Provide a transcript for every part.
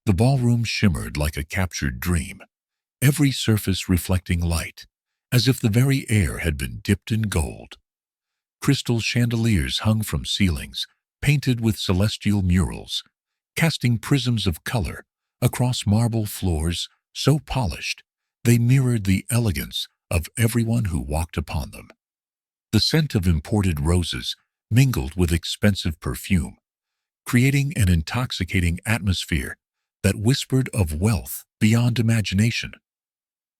The ballroom shimmered like a captured dream, every surface reflecting light, as if the very air had been dipped in gold. Crystal chandeliers hung from ceilings, painted with celestial murals, casting prisms of color across marble floors so polished they mirrored the elegance of everyone who walked upon them. The scent of imported roses mingled with expensive perfume, creating an intoxicating atmosphere that whispered of wealth beyond imagination.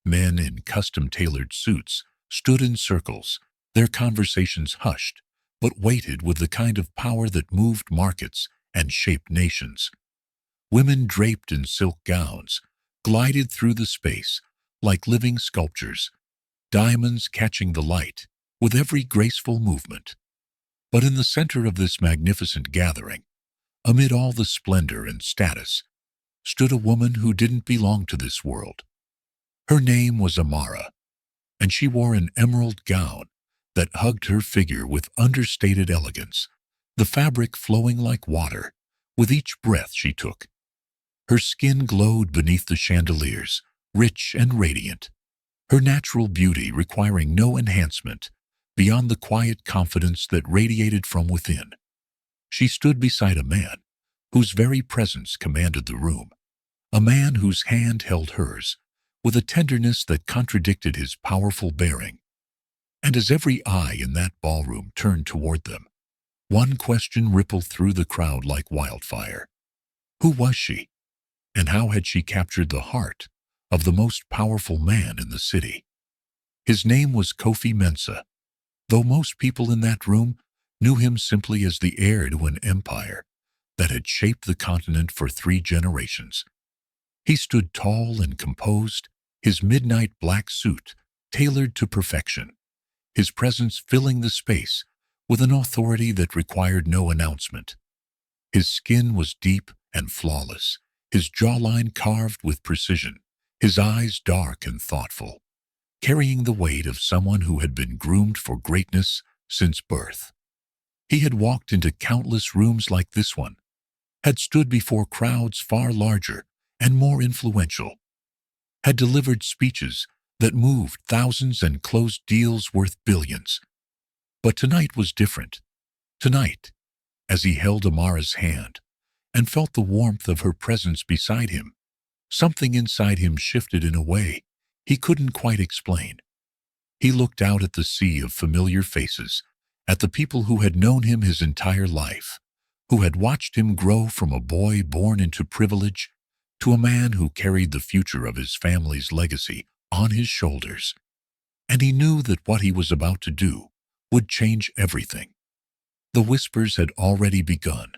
Men in custom-tailored suits stood in circles, their conversations hushed, but weighted with the kind of power that moved markets and shaped nations. Women draped in silk gowns glided through the space like living sculptures, diamonds catching the light with every graceful movement. But in the center of this magnificent gathering, amid all the splendor and status, stood a woman who didn't belong to this world. Her name was Amara, and she wore an emerald gown that hugged her figure with understated elegance, the fabric flowing like water with each breath she took. Her skin glowed beneath the chandeliers, rich and radiant, her natural beauty requiring no enhancement beyond the quiet confidence that radiated from within. She stood beside a man whose very presence commanded the room, a man whose hand held hers with a tenderness that contradicted his powerful bearing. And as every eye in that ballroom turned toward them, one question rippled through the crowd like wildfire. Who was she? And how had she captured the heart of the most powerful man in the city? His name was Kofi Mensah, though most people in that room knew him simply as the heir to an empire that had shaped the continent for 3 generations. He stood tall and composed, his midnight black suit tailored to perfection, his presence filling the space with an authority that required no announcement. His skin was deep and flawless, his jawline carved with precision, his eyes dark and thoughtful, carrying the weight of someone who had been groomed for greatness since birth. He had walked into countless rooms like this one, had stood before crowds far larger and more influential, had delivered speeches that moved thousands and closed deals worth billions. But tonight was different. Tonight, as he held Amara's hand and felt the warmth of her presence beside him, something inside him shifted in a way he couldn't quite explain. He looked out at the sea of familiar faces, at the people who had known him his entire life, who had watched him grow from a boy born into privilege to a man who carried the future of his family's legacy on his shoulders. And he knew that what he was about to do would change everything. The whispers had already begun,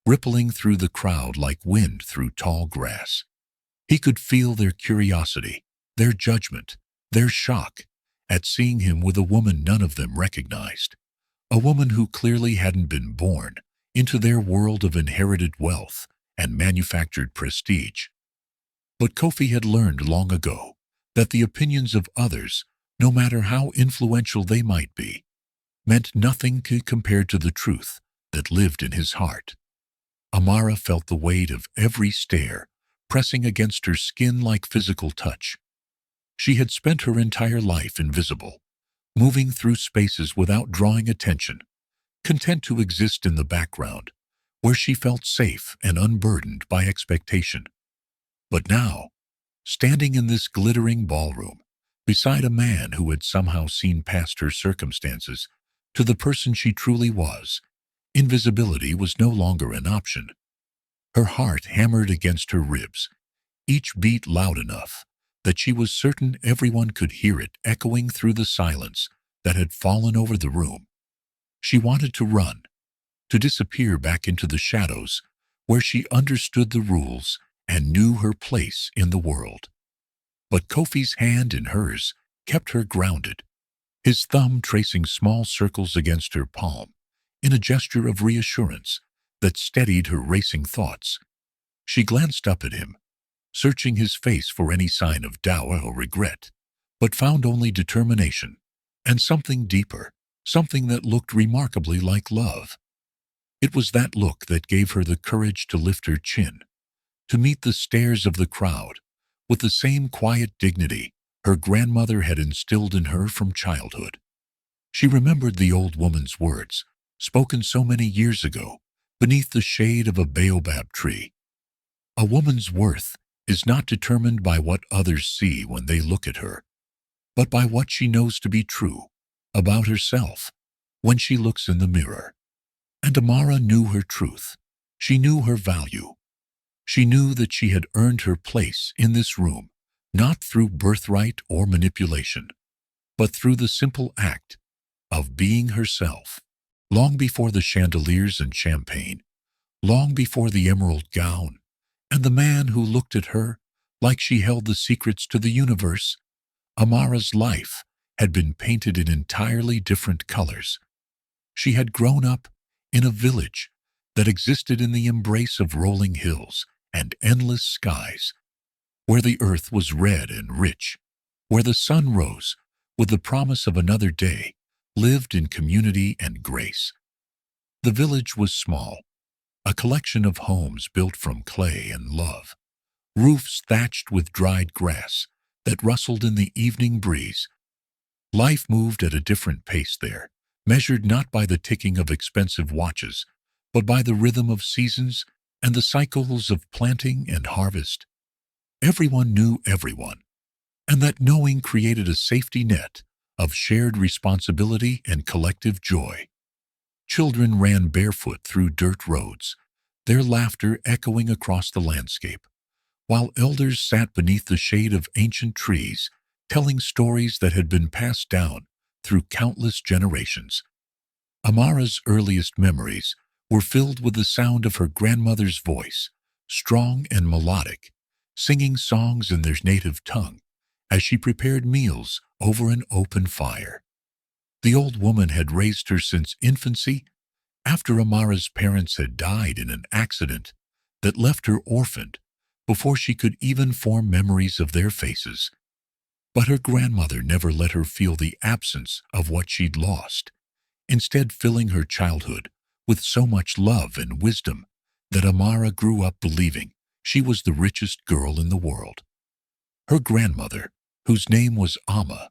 rippling through the crowd like wind through tall grass. He could feel their curiosity, their judgment, their shock at seeing him with a woman none of them recognized, a woman who clearly hadn't been born into their world of inherited wealth and manufactured prestige. But Kofi had learned long ago that the opinions of others, no matter how influential they might be, meant nothing compared to the truth that lived in his heart. Amara felt the weight of every stare pressing against her skin like physical touch. She had spent her entire life invisible, moving through spaces without drawing attention, content to exist in the background, where she felt safe and unburdened by expectation. But now, standing in this glittering ballroom, beside a man who had somehow seen past her circumstances to the person she truly was, invisibility was no longer an option. Her heart hammered against her ribs, each beat loud enough that she was certain everyone could hear it echoing through the silence that had fallen over the room. She wanted to run, to disappear back into the shadows where she understood the rules and knew her place in the world. But Kofi's hand in hers kept her grounded, his thumb tracing small circles against her palm in a gesture of reassurance that steadied her racing thoughts. She glanced up at him, searching his face for any sign of doubt or regret, but found only determination and something deeper, something that looked remarkably like love. It was that look that gave her the courage to lift her chin, to meet the stares of the crowd with the same quiet dignity her grandmother had instilled in her from childhood. She remembered the old woman's words, spoken so many years ago, beneath the shade of a baobab tree. A woman's worth is not determined by what others see when they look at her, but by what she knows to be true about herself when she looks in the mirror. And Amara knew her truth. She knew her value. She knew that she had earned her place in this room, not through birthright or manipulation, but through the simple act of being herself. Long before the chandeliers and champagne, long before the emerald gown, and the man who looked at her like she held the secrets to the universe, Amara's life had been painted in entirely different colors. She had grown up in a village that existed in the embrace of rolling hills and endless skies, where the earth was red and rich, where the sun rose with the promise of another day, lived in community and grace. The village was small, a collection of homes built from clay and love, roofs thatched with dried grass that rustled in the evening breeze. Life moved at a different pace there, measured not by the ticking of expensive watches, but by the rhythm of seasons and the cycles of planting and harvest. Everyone knew everyone, and that knowing created a safety net of shared responsibility and collective joy. Children ran barefoot through dirt roads, their laughter echoing across the landscape, while elders sat beneath the shade of ancient trees, telling stories that had been passed down through countless generations. Amara's earliest memories were filled with the sound of her grandmother's voice, strong and melodic, singing songs in their native tongue as she prepared meals over an open fire. The old woman had raised her since infancy, after Amara's parents had died in an accident that left her orphaned before she could even form memories of their faces. But her grandmother never let her feel the absence of what she'd lost, instead filling her childhood with so much love and wisdom that Amara grew up believing she was the richest girl in the world. Her grandmother, whose name was Amma,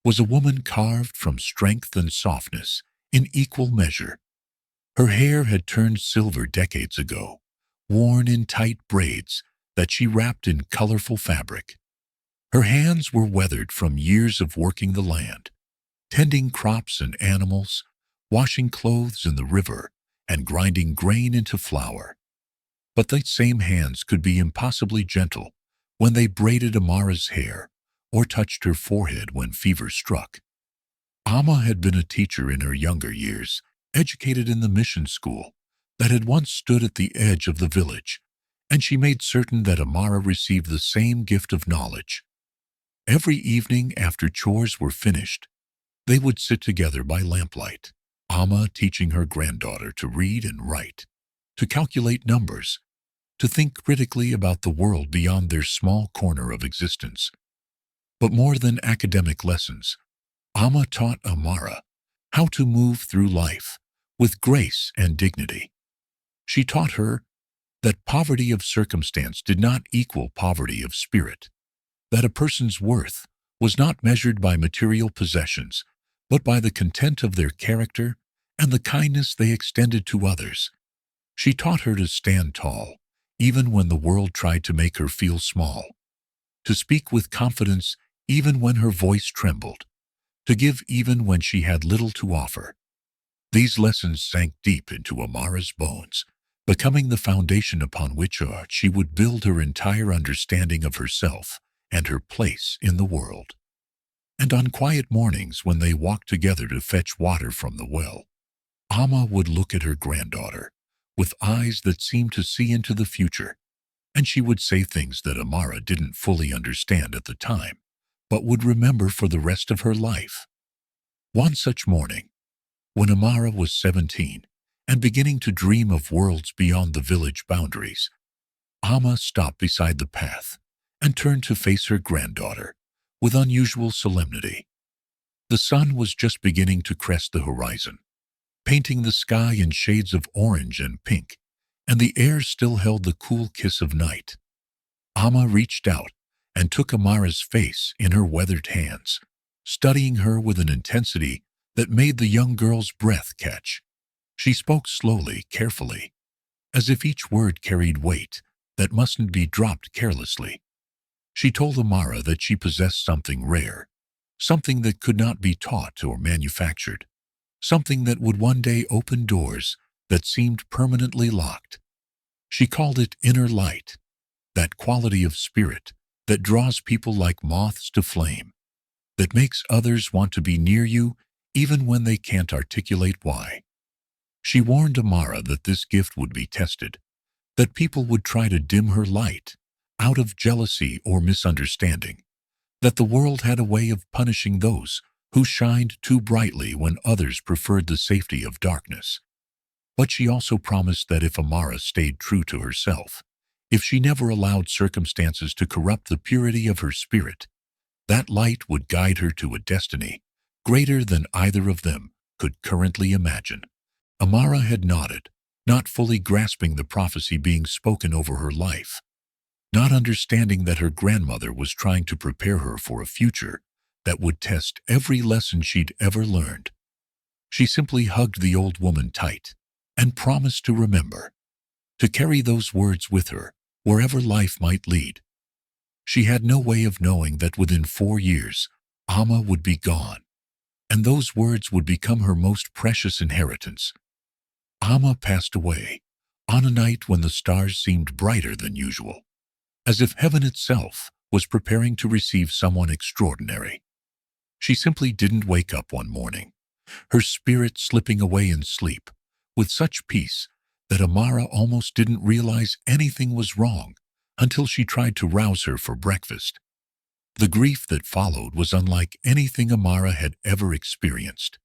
was a woman carved from strength and softness in equal measure. Her hair had turned silver decades ago, worn in tight braids that she wrapped in colorful fabric. Her hands were weathered from years of working the land, tending crops and animals, washing clothes in the river, and grinding grain into flour. But those same hands could be impossibly gentle when they braided Amara's hair or touched her forehead when fever struck. Amma had been a teacher in her younger years, educated in the mission school that had once stood at the edge of the village, and she made certain that Amara received the same gift of knowledge. Every evening after chores were finished, they would sit together by lamplight, Amma teaching her granddaughter to read and write, to calculate numbers, to think critically about the world beyond their small corner of existence. But more than academic lessons, Amma taught Amara how to move through life with grace and dignity. She taught her that poverty of circumstance did not equal poverty of spirit, that a person's worth was not measured by material possessions, but by the content of their character and the kindness they extended to others. She taught her to stand tall, even when the world tried to make her feel small, to speak with confidence even when her voice trembled, to give even when she had little to offer. These lessons sank deep into Amara's bones, becoming the foundation upon which she would build her entire understanding of herself and her place in the world. And on quiet mornings when they walked together to fetch water from the well, Amma would look at her granddaughter with eyes that seemed to see into the future, and she would say things that Amara didn't fully understand at the time, but would remember for the rest of her life. One such morning, when Amara was 17 and beginning to dream of worlds beyond the village boundaries, Amma stopped beside the path and turned to face her granddaughter with unusual solemnity. The sun was just beginning to crest the horizon, painting the sky in shades of orange and pink, and the air still held the cool kiss of night. Amma reached out and took Amara's face in her weathered hands, studying her with an intensity that made the young girl's breath catch. She spoke slowly, carefully, as if each word carried weight that mustn't be dropped carelessly. She told Amara that she possessed something rare, something that could not be taught or manufactured, something that would one day open doors that seemed permanently locked. She called it inner light, that quality of spirit that draws people like moths to flame, that makes others want to be near you even when they can't articulate why. She warned Amara that this gift would be tested, that people would try to dim her light out of jealousy or misunderstanding, that the world had a way of punishing those who shined too brightly when others preferred the safety of darkness. But she also promised that if Amara stayed true to herself, if she never allowed circumstances to corrupt the purity of her spirit, that light would guide her to a destiny greater than either of them could currently imagine. Amara had nodded, not fully grasping the prophecy being spoken over her life, not understanding that her grandmother was trying to prepare her for a future that would test every lesson she'd ever learned. She simply hugged the old woman tight and promised to remember, to carry those words with her wherever life might lead. She had no way of knowing that within 4 years, Amma would be gone, and those words would become her most precious inheritance. Amma passed away on a night when the stars seemed brighter than usual, as if heaven itself was preparing to receive someone extraordinary. She simply didn't wake up one morning, her spirit slipping away in sleep with such peace that Amara almost didn't realize anything was wrong until she tried to rouse her for breakfast. The grief that followed was unlike anything Amara had ever experienced,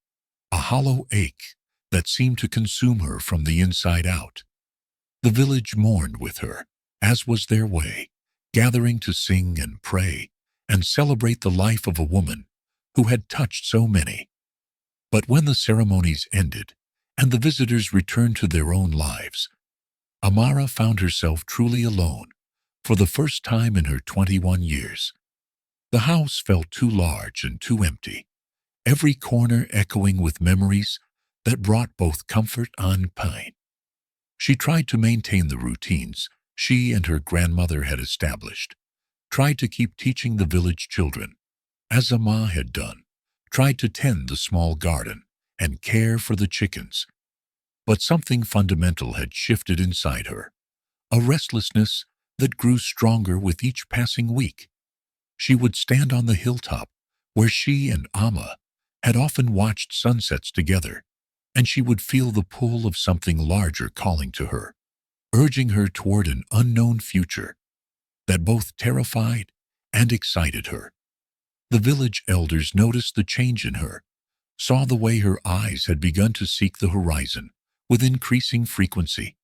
a hollow ache that seemed to consume her from the inside out. The village mourned with her, as was their way, gathering to sing and pray and celebrate the life of a woman who had touched so many. But when the ceremonies ended and the visitors returned to their own lives, Amara found herself truly alone for the first time in her 21 years. The house felt too large and too empty, every corner echoing with memories that brought both comfort and pain. She tried to maintain the routines she and her grandmother had established, tried to keep teaching the village children, as Amma had done, tried to tend the small garden and care for the chickens. But something fundamental had shifted inside her, a restlessness that grew stronger with each passing week. She would stand on the hilltop where she and Amma had often watched sunsets together, and she would feel the pull of something larger calling to her, urging her toward an unknown future that both terrified and excited her. The village elders noticed the change in her, saw the way her eyes had begun to seek the horizon with increasing frequency.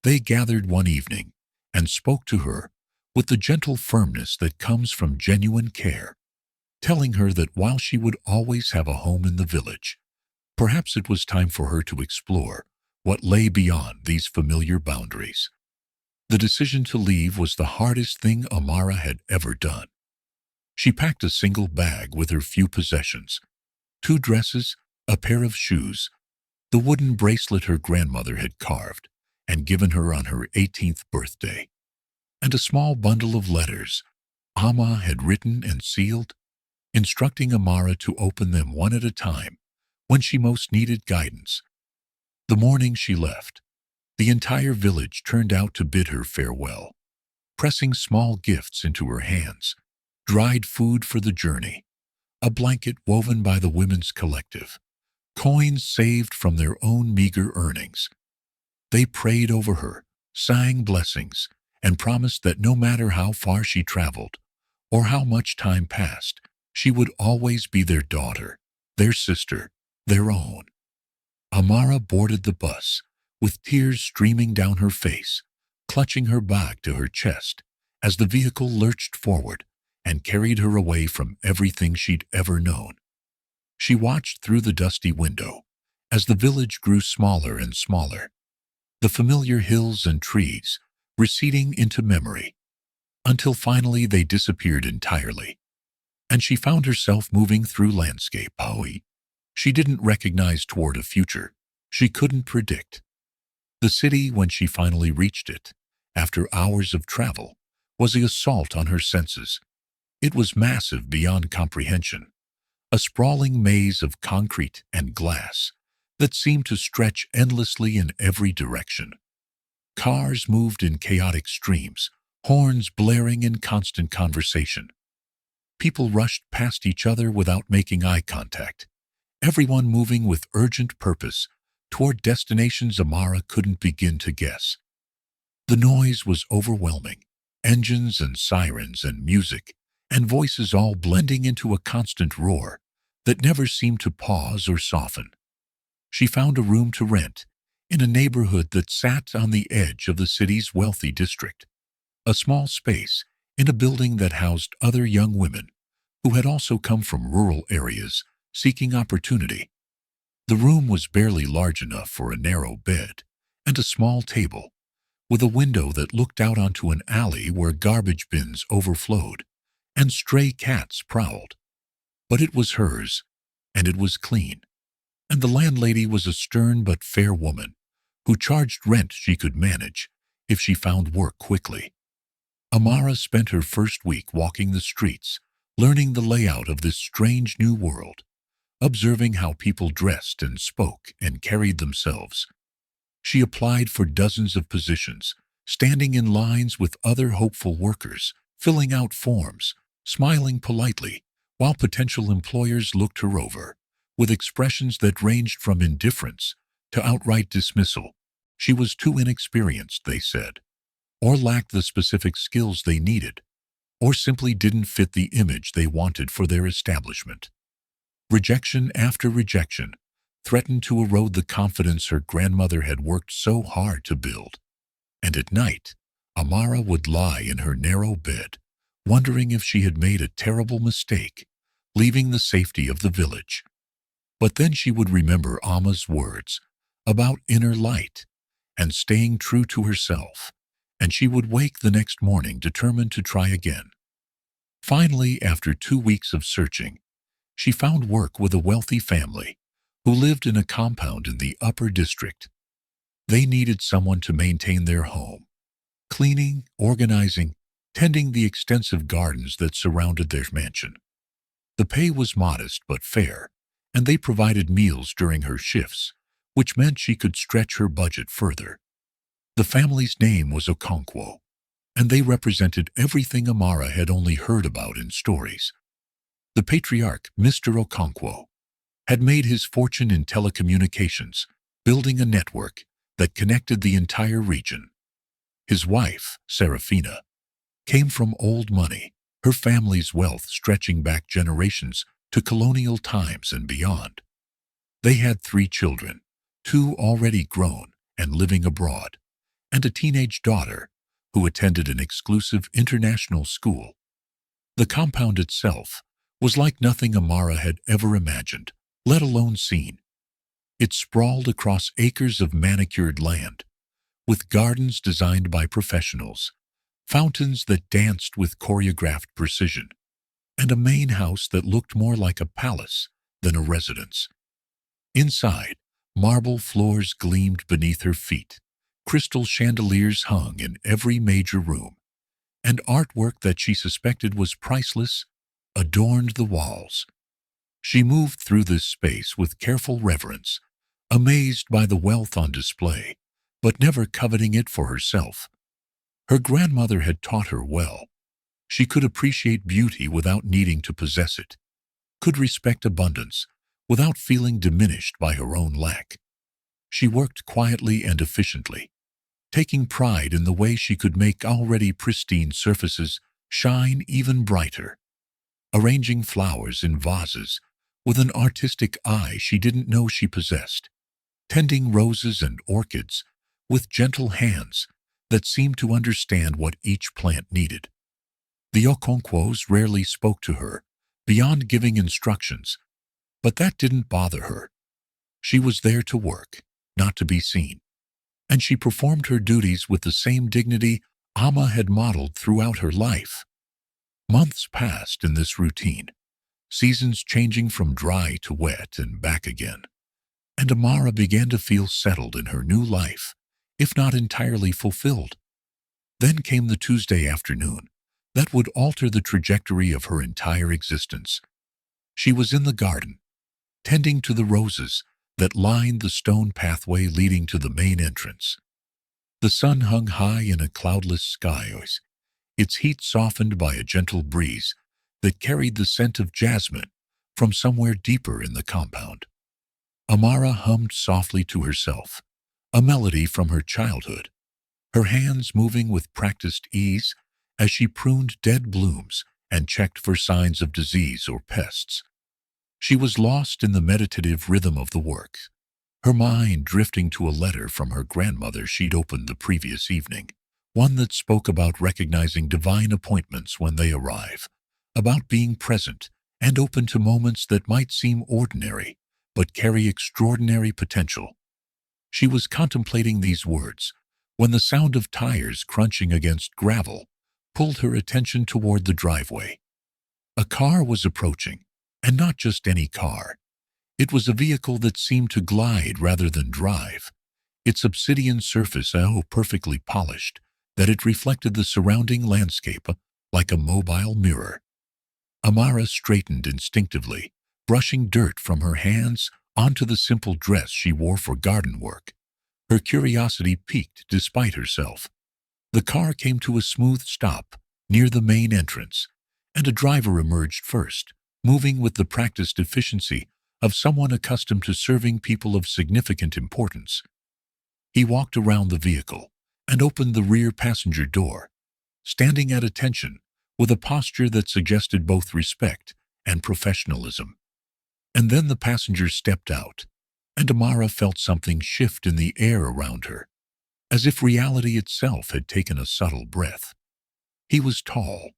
They gathered one evening and spoke to her with the gentle firmness that comes from genuine care, telling her that while she would always have a home in the village, perhaps it was time for her to explore what lay beyond these familiar boundaries. The decision to leave was the hardest thing Amara had ever done. She packed a single bag with her few possessions, 2 dresses, a pair of shoes, the wooden bracelet her grandmother had carved and given her on her 18th birthday, and a small bundle of letters Amma had written and sealed, instructing Amara to open them one at a time when she most needed guidance. The morning she left, the entire village turned out to bid her farewell, pressing small gifts into her hands, dried food for the journey, a blanket woven by the women's collective, coins saved from their own meager earnings. They prayed over her, sang blessings, and promised that no matter how far she traveled or how much time passed, she would always be their daughter, their sister, their own. Amara boarded the bus, with tears streaming down her face, clutching her bag to her chest as the vehicle lurched forward and carried her away from everything she'd ever known. She watched through the dusty window as the village grew smaller and smaller. the familiar hills and trees receding into memory, until finally they disappeared entirely, and she found herself moving through landscape she didn't recognize toward a future she couldn't predict. The city, when she finally reached it, after hours of travel, was the assault on her senses. It was massive beyond comprehension, a sprawling maze of concrete and glass that seemed to stretch endlessly in every direction. Cars moved in chaotic streams, horns blaring in constant conversation. People rushed past each other without making eye contact, everyone moving with urgent purpose toward destinations Amara couldn't begin to guess. The noise was overwhelming, engines and sirens and music and voices all blending into a constant roar that never seemed to pause or soften. She found a room to rent in a neighborhood that sat on the edge of the city's wealthy district, a small space in a building that housed other young women who had also come from rural areas seeking opportunity. The room was barely large enough for a narrow bed and a small table, with a window that looked out onto an alley where garbage bins overflowed and stray cats prowled. But it was hers, and it was clean, and the landlady was a stern but fair woman who charged rent she could manage if she found work quickly. Amara spent her first week walking the streets, learning the layout of this strange new world, observing how people dressed and spoke and carried themselves. She applied for dozens of positions, standing in lines with other hopeful workers, filling out forms, smiling politely, while potential employers looked her over, with expressions that ranged from indifference to outright dismissal. She was too inexperienced, they said, or lacked the specific skills they needed, or simply didn't fit the image they wanted for their establishment. Rejection after rejection threatened to erode the confidence her grandmother had worked so hard to build. And at night, Amara would lie in her narrow bed, wondering if she had made a terrible mistake, leaving the safety of the village. But then she would remember Amma's words about inner light and staying true to herself, and she would wake the next morning determined to try again. Finally, after 2 weeks of searching, she found work with a wealthy family who lived in a compound in the upper district. They needed someone to maintain their home, cleaning, organizing, tending the extensive gardens that surrounded their mansion. The pay was modest but fair, and they provided meals during her shifts, which meant she could stretch her budget further. The family's name was Okonkwo, and they represented everything Amara had only heard about in stories. The patriarch, Mr. Okonkwo, had made his fortune in telecommunications, building a network that connected the entire region. His wife, Serafina, came from old money, her family's wealth stretching back generations to colonial times and beyond. They had 3 children, 2 already grown and living abroad, and a teenage daughter who attended an exclusive international school. The compound itself was like nothing Amara had ever imagined, let alone seen. It sprawled across acres of manicured land, with gardens designed by professionals, fountains that danced with choreographed precision, and a main house that looked more like a palace than a residence. Inside, marble floors gleamed beneath her feet, crystal chandeliers hung in every major room, and artwork that she suspected was priceless adorned the walls. She moved through this space with careful reverence, amazed by the wealth on display, but never coveting it for herself. Her grandmother had taught her well. She could appreciate beauty without needing to possess it, could respect abundance without feeling diminished by her own lack. She worked quietly and efficiently, taking pride in the way she could make already pristine surfaces shine even brighter, arranging flowers in vases with an artistic eye she didn't know she possessed, tending roses and orchids with gentle hands that seemed to understand what each plant needed. The Okonkwos rarely spoke to her, beyond giving instructions, but that didn't bother her. She was there to work, not to be seen. and she performed her duties with the same dignity Amma had modeled throughout her life. Months passed in this routine, seasons changing from dry to wet and back again, and Amara began to feel settled in her new life, if not entirely fulfilled. Then came the Tuesday afternoon that would alter the trajectory of her entire existence. She was in the garden, tending to the roses that lined the stone pathway leading to the main entrance. The sun hung high in a cloudless sky, its heat softened by a gentle breeze that carried the scent of jasmine from somewhere deeper in the compound. Amara hummed softly to herself, a melody from her childhood, her hands moving with practiced ease as she pruned dead blooms and checked for signs of disease or pests. She was lost in the meditative rhythm of the work, her mind drifting to a letter from her grandmother she'd opened the previous evening, one that spoke about recognizing divine appointments when they arrive, about being present and open to moments that might seem ordinary but carry extraordinary potential. She was contemplating these words when the sound of tires crunching against gravel pulled her attention toward the driveway. A car was approaching, and not just any car. It was a vehicle that seemed to glide rather than drive, its obsidian surface so perfectly polished that it reflected the surrounding landscape like a mobile mirror. Amara straightened instinctively, brushing dirt from her hands onto the simple dress she wore for garden work. Her curiosity piqued despite herself. The car came to a smooth stop near the main entrance, and a driver emerged first, moving with the practiced efficiency of someone accustomed to serving people of significant importance. He walked around the vehicle and opened the rear passenger door, standing at attention with a posture that suggested both respect and professionalism. And then the passenger stepped out, and Amara felt something shift in the air around her, as if reality itself had taken a subtle breath. He was tall.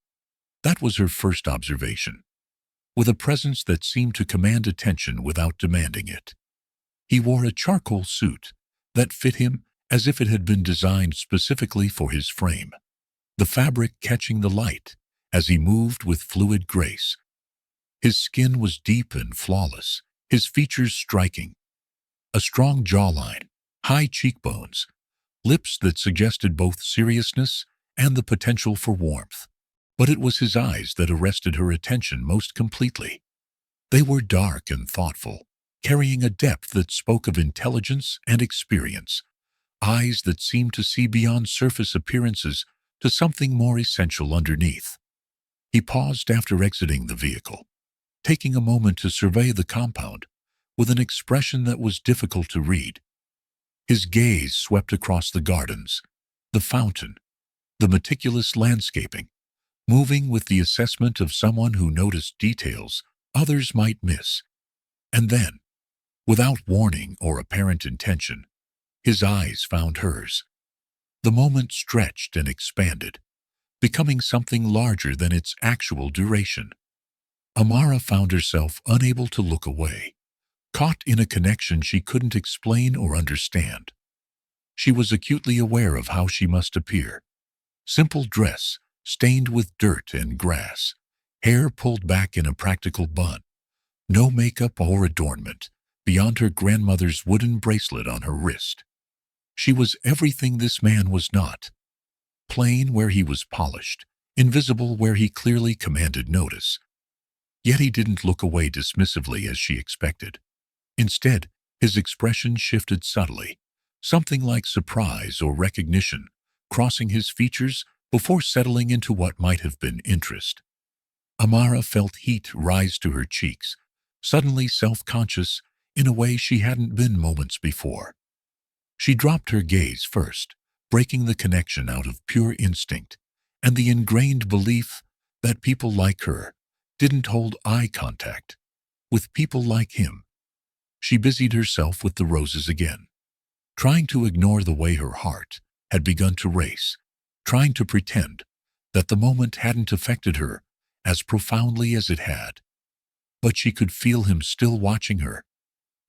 That was her first observation, with a presence that seemed to command attention without demanding it. He wore a charcoal suit that fit him as if it had been designed specifically for his frame, the fabric catching the light as he moved with fluid grace. His skin was deep and flawless, his features striking. A strong jawline, high cheekbones, lips that suggested both seriousness and the potential for warmth. But it was his eyes that arrested her attention most completely. They were dark and thoughtful, carrying a depth that spoke of intelligence and experience, eyes that seemed to see beyond surface appearances to something more essential underneath. He paused after exiting the vehicle, taking a moment to survey the compound with an expression that was difficult to read. His gaze swept across the gardens, the fountain, the meticulous landscaping, moving with the assessment of someone who noticed details others might miss. And then, without warning or apparent intention, his eyes found hers. The moment stretched and expanded, becoming something larger than its actual duration. Amara found herself unable to look away, caught in a connection she couldn't explain or understand. She was acutely aware of how she must appear. Simple dress, stained with dirt and grass, hair pulled back in a practical bun, no makeup or adornment beyond her grandmother's wooden bracelet on her wrist. She was everything this man was not. Plain where he was polished, invisible where he clearly commanded notice. Yet he didn't look away dismissively as she expected. Instead, his expression shifted subtly, something like surprise or recognition, crossing his features before settling into what might have been interest. Amara felt heat rise to her cheeks, suddenly self-conscious in a way she hadn't been moments before. She dropped her gaze first, breaking the connection out of pure instinct and the ingrained belief that people like her didn't hold eye contact with people like him. She busied herself with the roses again, trying to ignore the way her heart had begun to race, trying to pretend that the moment hadn't affected her as profoundly as it had. But she could feel him still watching her,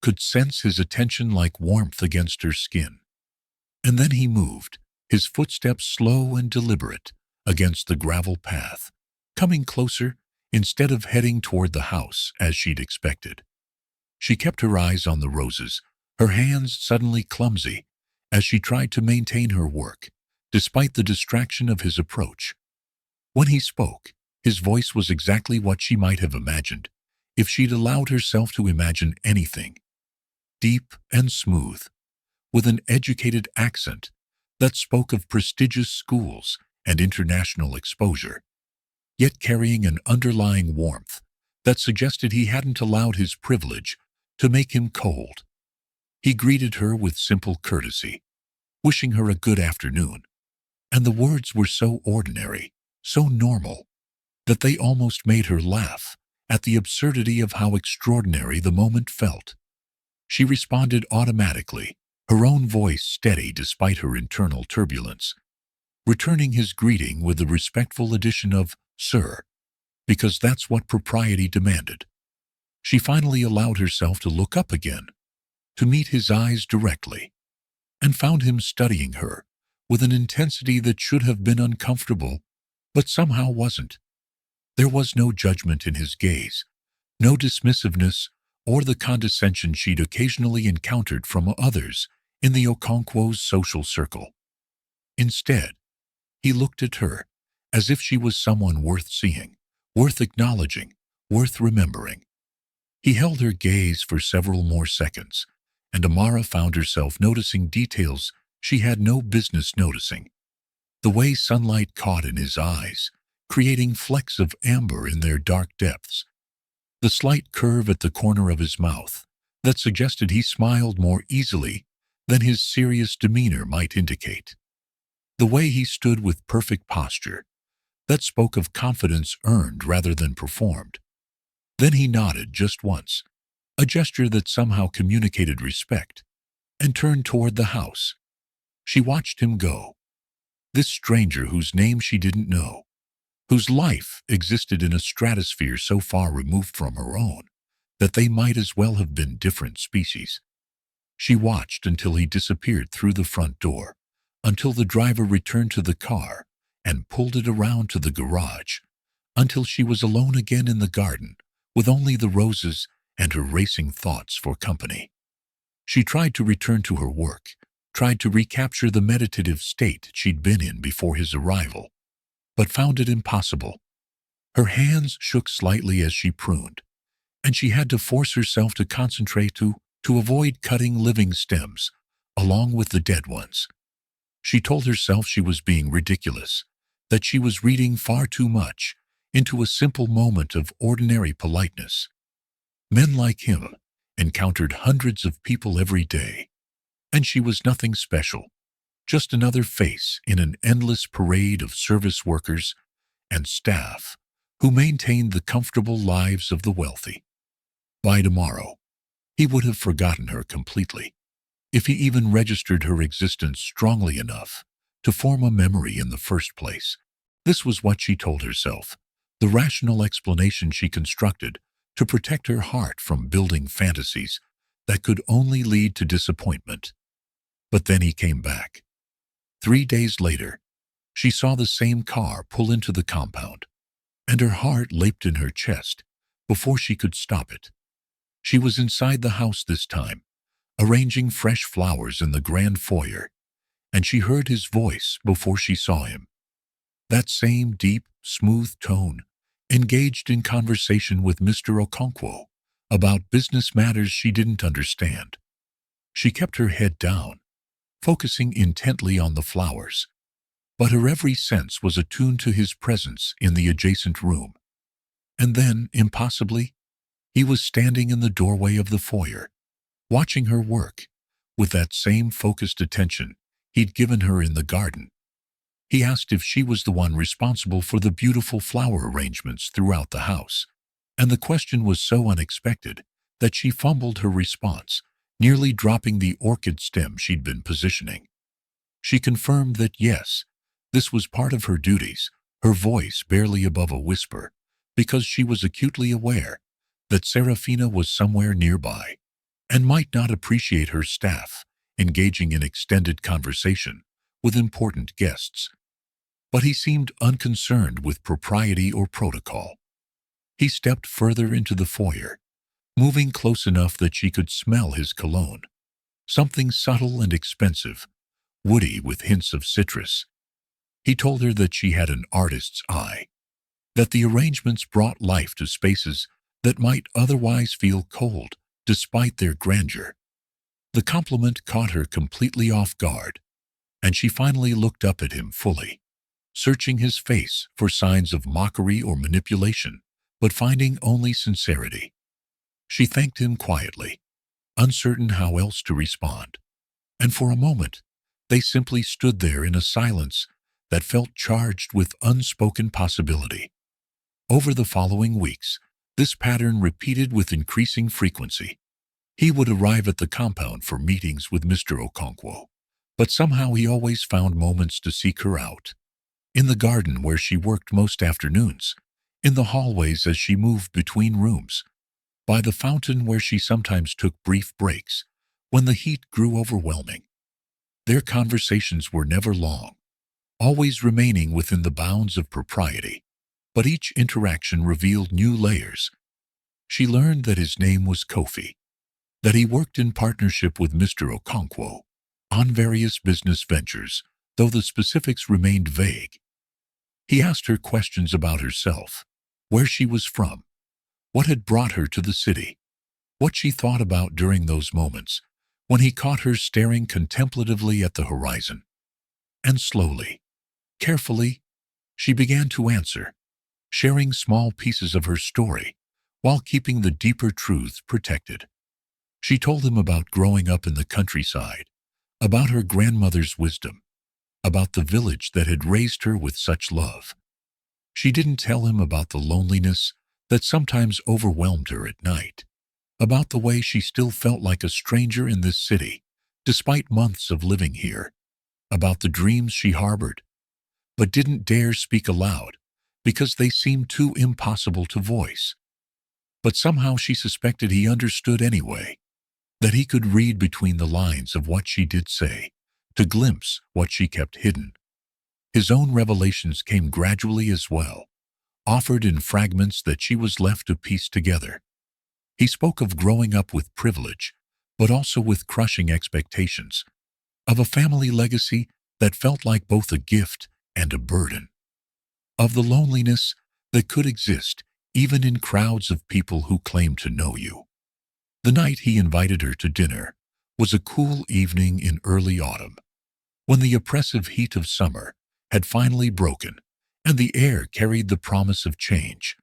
could sense his attention like warmth against her skin. And then he moved, his footsteps slow and deliberate, against the gravel path, coming closer instead of heading toward the house as she'd expected. She kept her eyes on the roses, her hands suddenly clumsy, as she tried to maintain her work, despite the distraction of his approach. When he spoke, his voice was exactly what she might have imagined, if she'd allowed herself to imagine anything. Deep and smooth, with an educated accent that spoke of prestigious schools and international exposure, yet carrying an underlying warmth that suggested he hadn't allowed his privilege to make him cold. He greeted her with simple courtesy, wishing her a good afternoon, and the words were so ordinary, so normal, that they almost made her laugh at the absurdity of how extraordinary the moment felt. She responded automatically, her own voice steady despite her internal turbulence, returning his greeting with the respectful addition of "Sir," because that's what propriety demanded. She finally allowed herself to look up again, to meet his eyes directly, and found him studying her with an intensity that should have been uncomfortable, but somehow wasn't. There was no judgment in his gaze, no dismissiveness or the condescension she'd occasionally encountered from others in the Okonkwo's social circle. Instead, he looked at her as if she was someone worth seeing, worth acknowledging, worth remembering. He held her gaze for several more seconds, and Amara found herself noticing details she had no business noticing. The way sunlight caught in his eyes, creating flecks of amber in their dark depths. The slight curve at the corner of his mouth that suggested he smiled more easily than his serious demeanor might indicate. The way he stood with perfect posture that spoke of confidence earned rather than performed. Then he nodded just once, a gesture that somehow communicated respect, and turned toward the house. She watched him go. This stranger whose name she didn't know, whose life existed in a stratosphere so far removed from her own that they might as well have been different species. She watched until he disappeared through the front door, until the driver returned to the car and pulled it around to the garage, until she was alone again in the garden with only the roses and her racing thoughts for company. She tried to return to her work, tried to recapture the meditative state she'd been in before his arrival, but found it impossible. Her hands shook slightly as she pruned, and she had to force herself to concentrate to avoid cutting living stems along with the dead ones. She told herself she was being ridiculous, that she was reading far too much into a simple moment of ordinary politeness. Men like him encountered hundreds of people every day, and she was nothing special, just another face in an endless parade of service workers and staff who maintained the comfortable lives of the wealthy. By tomorrow, he would have forgotten her completely, if he even registered her existence strongly enough to form a memory in the first place. This was what she told herself, the rational explanation she constructed to protect her heart from building fantasies that could only lead to disappointment. But then he came back. 3 days later, she saw the same car pull into the compound, and her heart leaped in her chest before she could stop it. She was inside the house this time, arranging fresh flowers in the grand foyer, and she heard his voice before she saw him. That same deep, smooth tone, engaged in conversation with Mr. Okonkwo about business matters she didn't understand. She kept her head down, focusing intently on the flowers, but her every sense was attuned to his presence in the adjacent room. And then, impossibly, he was standing in the doorway of the foyer, watching her work, with that same focused attention he'd given her in the garden. He asked if she was the one responsible for the beautiful flower arrangements throughout the house, and the question was so unexpected that she fumbled her response, nearly dropping the orchid stem she'd been positioning. She confirmed that yes, this was part of her duties, her voice barely above a whisper, because she was acutely aware that Serafina was somewhere nearby and might not appreciate her staff engaging in extended conversation with important guests. But he seemed unconcerned with propriety or protocol. He stepped further into the foyer, moving close enough that she could smell his cologne, something subtle and expensive, woody with hints of citrus. He told her that she had an artist's eye, that the arrangements brought life to spaces that might otherwise feel cold despite their grandeur. The compliment caught her completely off guard, and she finally looked up at him fully, searching his face for signs of mockery or manipulation, but finding only sincerity. She thanked him quietly, uncertain how else to respond, and for a moment they simply stood there in a silence that felt charged with unspoken possibility. Over the following weeks, this pattern repeated with increasing frequency. He would arrive at the compound for meetings with Mr. Okonkwo, but somehow he always found moments to seek her out. In the garden where she worked most afternoons, in the hallways as she moved between rooms, by the fountain where she sometimes took brief breaks when the heat grew overwhelming. Their conversations were never long, always remaining within the bounds of propriety, but each interaction revealed new layers. She learned that his name was Kofi, that he worked in partnership with Mr. Okonkwo on various business ventures, though the specifics remained vague. He asked her questions about herself, where she was from, what had brought her to the city, what she thought about during those moments when he caught her staring contemplatively at the horizon. And slowly, carefully, she began to answer, sharing small pieces of her story while keeping the deeper truths protected. She told him about growing up in the countryside, about her grandmother's wisdom, about the village that had raised her with such love. She didn't tell him about the loneliness that sometimes overwhelmed her at night, about the way she still felt like a stranger in this city, despite months of living here, about the dreams she harbored, but didn't dare speak aloud because they seemed too impossible to voice. But somehow she suspected he understood anyway, that he could read between the lines of what she did say, to glimpse what she kept hidden. His own revelations came gradually as well, offered in fragments that she was left to piece together. He spoke of growing up with privilege, but also with crushing expectations, of a family legacy that felt like both a gift and a burden, of the loneliness that could exist even in crowds of people who claimed to know you. The night he invited her to dinner was a cool evening in early autumn, when the oppressive heat of summer had finally broken and the air carried the promise of change.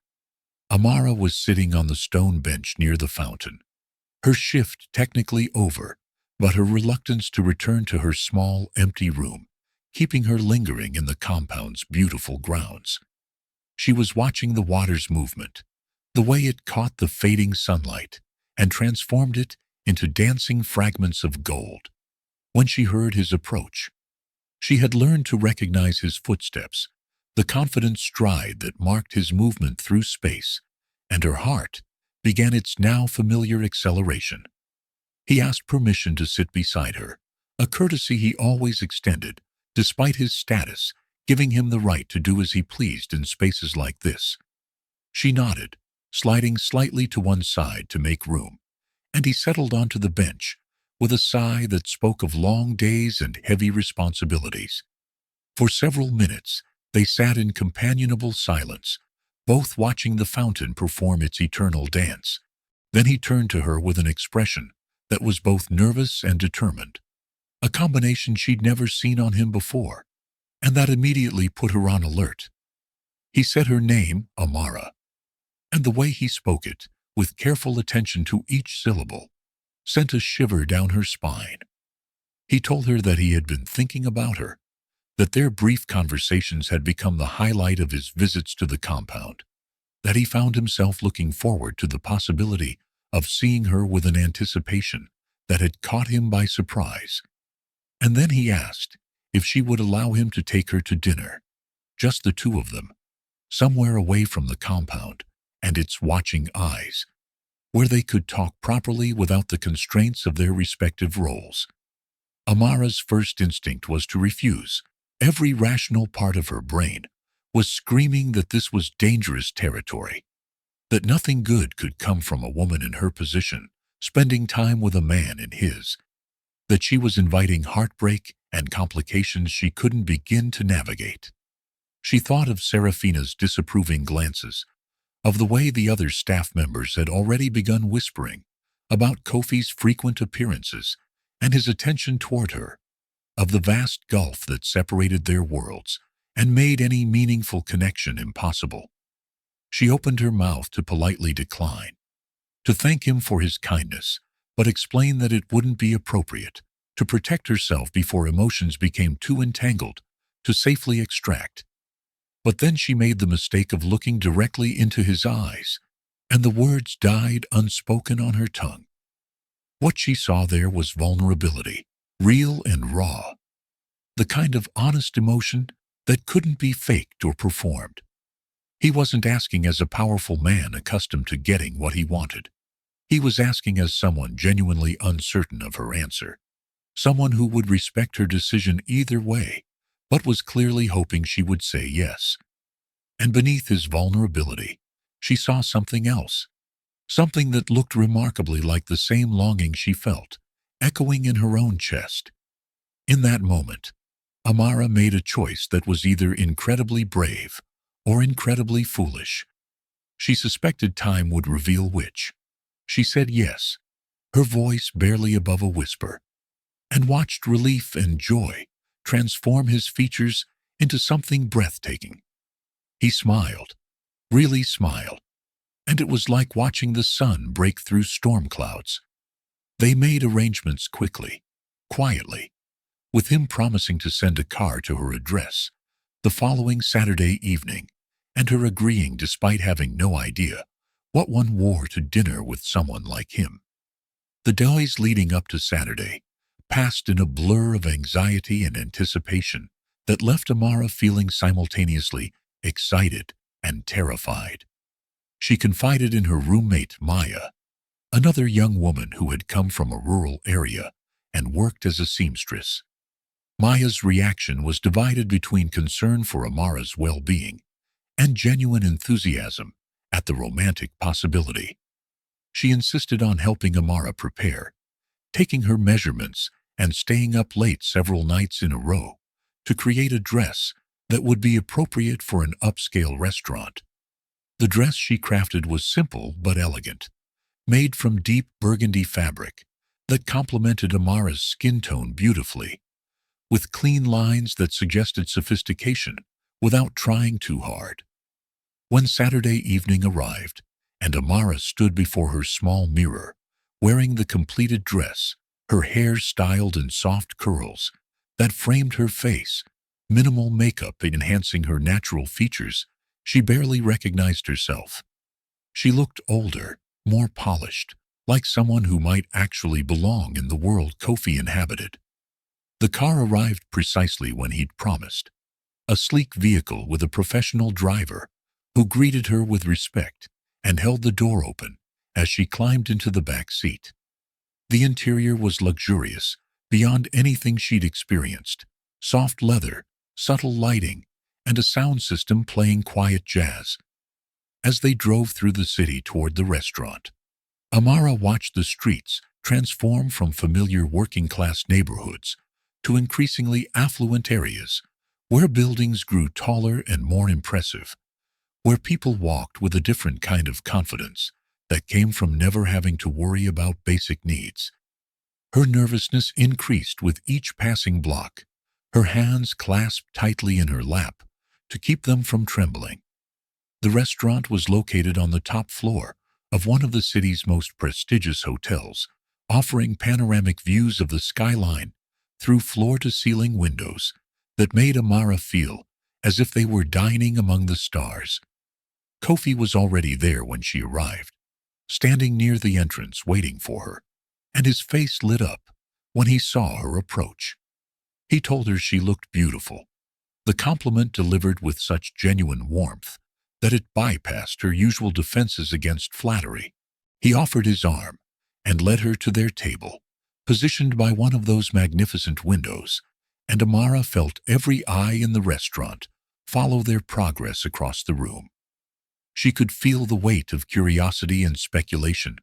Amara was sitting on the stone bench near the fountain, her shift technically over, but her reluctance to return to her small, empty room, keeping her lingering in the compound's beautiful grounds. She was watching the water's movement, the way it caught the fading sunlight and transformed it into dancing fragments of gold. When she heard his approach, she had learned to recognize his footsteps, the confident stride that marked his movement through space, and her heart began its now familiar acceleration. He asked permission to sit beside her, a courtesy he always extended, despite his status, giving him the right to do as he pleased in spaces like this. She nodded, sliding slightly to one side to make room, and he settled onto the bench with a sigh that spoke of long days and heavy responsibilities. For several minutes, they sat in companionable silence, both watching the fountain perform its eternal dance. Then he turned to her with an expression that was both nervous and determined, a combination she'd never seen on him before, and that immediately put her on alert. He said her name, Amara, and the way he spoke it, with careful attention to each syllable, sent a shiver down her spine. He told her that he had been thinking about her, that their brief conversations had become the highlight of his visits to the compound, that he found himself looking forward to the possibility of seeing her with an anticipation that had caught him by surprise. And then he asked if she would allow him to take her to dinner, just the two of them, somewhere away from the compound and its watching eyes, where they could talk properly without the constraints of their respective roles. Amara's first instinct was to refuse. Every rational part of her brain was screaming that this was dangerous territory, that nothing good could come from a woman in her position, spending time with a man in his, that she was inviting heartbreak and complications she couldn't begin to navigate. She thought of Serafina's disapproving glances, of the way the other staff members had already begun whispering about Kofi's frequent appearances and his attention toward her, of the vast gulf that separated their worlds and made any meaningful connection impossible. She opened her mouth to politely decline, to thank him for his kindness, but explain that it wouldn't be appropriate, to protect herself before emotions became too entangled to safely extract. But then she made the mistake of looking directly into his eyes, and the words died unspoken on her tongue. What she saw there was vulnerability, real and raw, the kind of honest emotion that couldn't be faked or performed. He wasn't asking as a powerful man accustomed to getting what he wanted. He was asking as someone genuinely uncertain of her answer, someone who would respect her decision either way, but was clearly hoping she would say yes. And beneath his vulnerability, she saw something else, something that looked remarkably like the same longing she felt, echoing in her own chest. In that moment, Amara made a choice that was either incredibly brave or incredibly foolish. She suspected time would reveal which. She said yes, her voice barely above a whisper, and watched relief and joy transform his features into something breathtaking. He smiled, really smiled, and it was like watching the sun break through storm clouds. They made arrangements quickly, quietly, with him promising to send a car to her address the following Saturday evening, and her agreeing despite having no idea what one wore to dinner with someone like him. The days leading up to Saturday passed in a blur of anxiety and anticipation that left Amara feeling simultaneously excited and terrified. She confided in her roommate Maya, another young woman who had come from a rural area and worked as a seamstress. Maya's reaction was divided between concern for Amara's well-being and genuine enthusiasm at the romantic possibility. She insisted on helping Amara prepare, taking her measurements and staying up late several nights in a row to create a dress that would be appropriate for an upscale restaurant. The dress she crafted was simple but elegant, made from deep burgundy fabric that complemented Amara's skin tone beautifully, with clean lines that suggested sophistication without trying too hard. When Saturday evening arrived, and Amara stood before her small mirror, wearing the completed dress, her hair styled in soft curls that framed her face, minimal makeup enhancing her natural features, she barely recognized herself. She looked older, more polished, like someone who might actually belong in the world Kofi inhabited. The car arrived precisely when he'd promised, a sleek vehicle with a professional driver who greeted her with respect and held the door open as she climbed into the back seat. The interior was luxurious, beyond anything she'd experienced. Soft leather, subtle lighting, and a sound system playing quiet jazz. As they drove through the city toward the restaurant, Amara watched the streets transform from familiar working-class neighborhoods to increasingly affluent areas where buildings grew taller and more impressive, where people walked with a different kind of confidence that came from never having to worry about basic needs. Her nervousness increased with each passing block, her hands clasped tightly in her lap to keep them from trembling. The restaurant was located on the top floor of one of the city's most prestigious hotels, offering panoramic views of the skyline through floor-to-ceiling windows that made Amara feel as if they were dining among the stars. Kofi was already there when she arrived, standing near the entrance waiting for her, and his face lit up when he saw her approach. He told her she looked beautiful, the compliment delivered with such genuine warmth that it bypassed her usual defenses against flattery. He offered his arm and led her to their table, positioned by one of those magnificent windows, and Amara felt every eye in the restaurant follow their progress across the room. She could feel the weight of curiosity and speculation,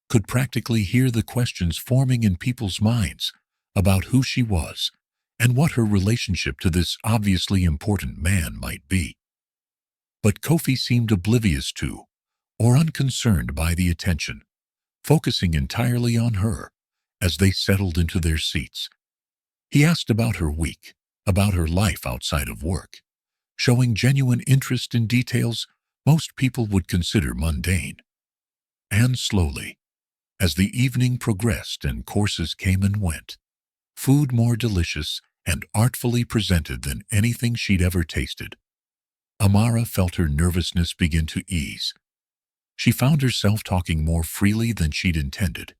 could practically hear the questions forming in people's minds about who she was and what her relationship to this obviously important man might be. But Kofi seemed oblivious to, or unconcerned by the attention, focusing entirely on her as they settled into their seats. He asked about her week, about her life outside of work, showing genuine interest in details most people would consider mundane. And slowly, as the evening progressed and courses came and went, food more delicious and artfully presented than anything she'd ever tasted, Amara felt her nervousness begin to ease. She found herself talking more freely than she'd intended,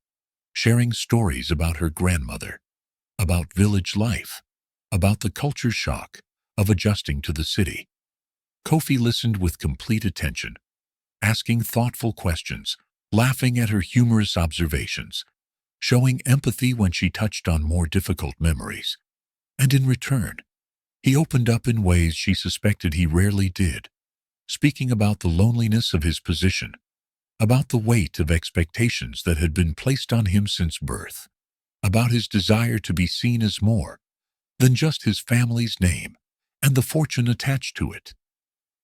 sharing stories about her grandmother, about village life, about the culture shock of adjusting to the city. Kofi listened with complete attention, asking thoughtful questions, laughing at her humorous observations, showing empathy when she touched on more difficult memories. And in return, he opened up in ways she suspected he rarely did, speaking about the loneliness of his position, about the weight of expectations that had been placed on him since birth, about his desire to be seen as more than just his family's name and the fortune attached to it.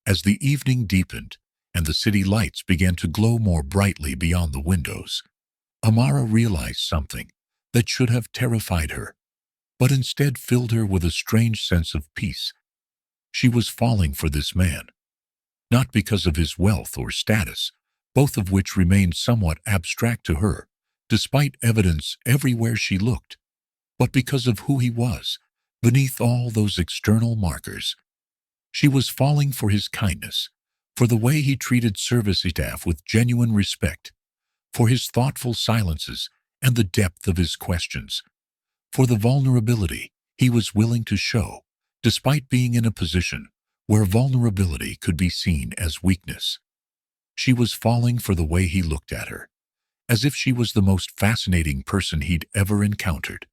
As the evening deepened and the city lights began to glow more brightly beyond the windows, Amara realized something that should have terrified her, but instead filled her with a strange sense of peace. She was falling for this man, not because of his wealth or status, both of which remained somewhat abstract to her, despite evidence everywhere she looked, but because of who he was, beneath all those external markers. She was falling for his kindness, for the way he treated service staff with genuine respect, for his thoughtful silences and the depth of his questions, for the vulnerability he was willing to show, despite being in a position where vulnerability could be seen as weakness. She was falling for the way he looked at her, as if she was the most fascinating person he'd ever encountered,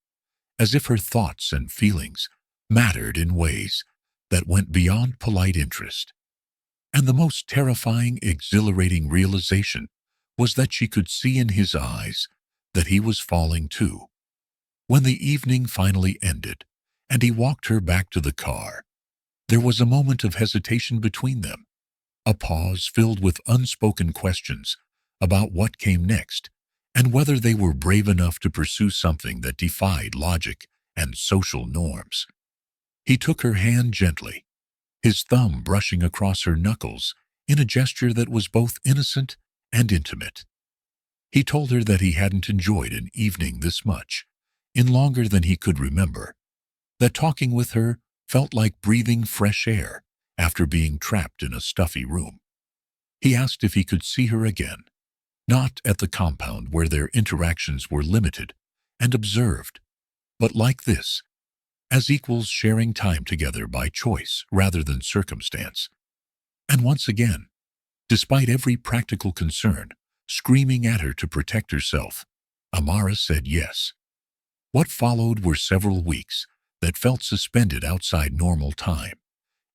as if her thoughts and feelings mattered in ways that went beyond polite interest. And the most terrifying, exhilarating realization was that she could see in his eyes that he was falling too. When the evening finally ended and he walked her back to the car, there was a moment of hesitation between them, a pause filled with unspoken questions about what came next and whether they were brave enough to pursue something that defied logic and social norms. He took her hand gently, his thumb brushing across her knuckles in a gesture that was both innocent and intimate. He told her that he hadn't enjoyed an evening this much, in longer than he could remember, that talking with her felt like breathing fresh air after being trapped in a stuffy room. He asked if he could see her again, not at the compound where their interactions were limited and observed, but like this, as equals sharing time together by choice rather than circumstance. And once again, despite every practical concern screaming at her to protect herself, Amara said yes. What followed were several weeks that felt suspended outside normal time,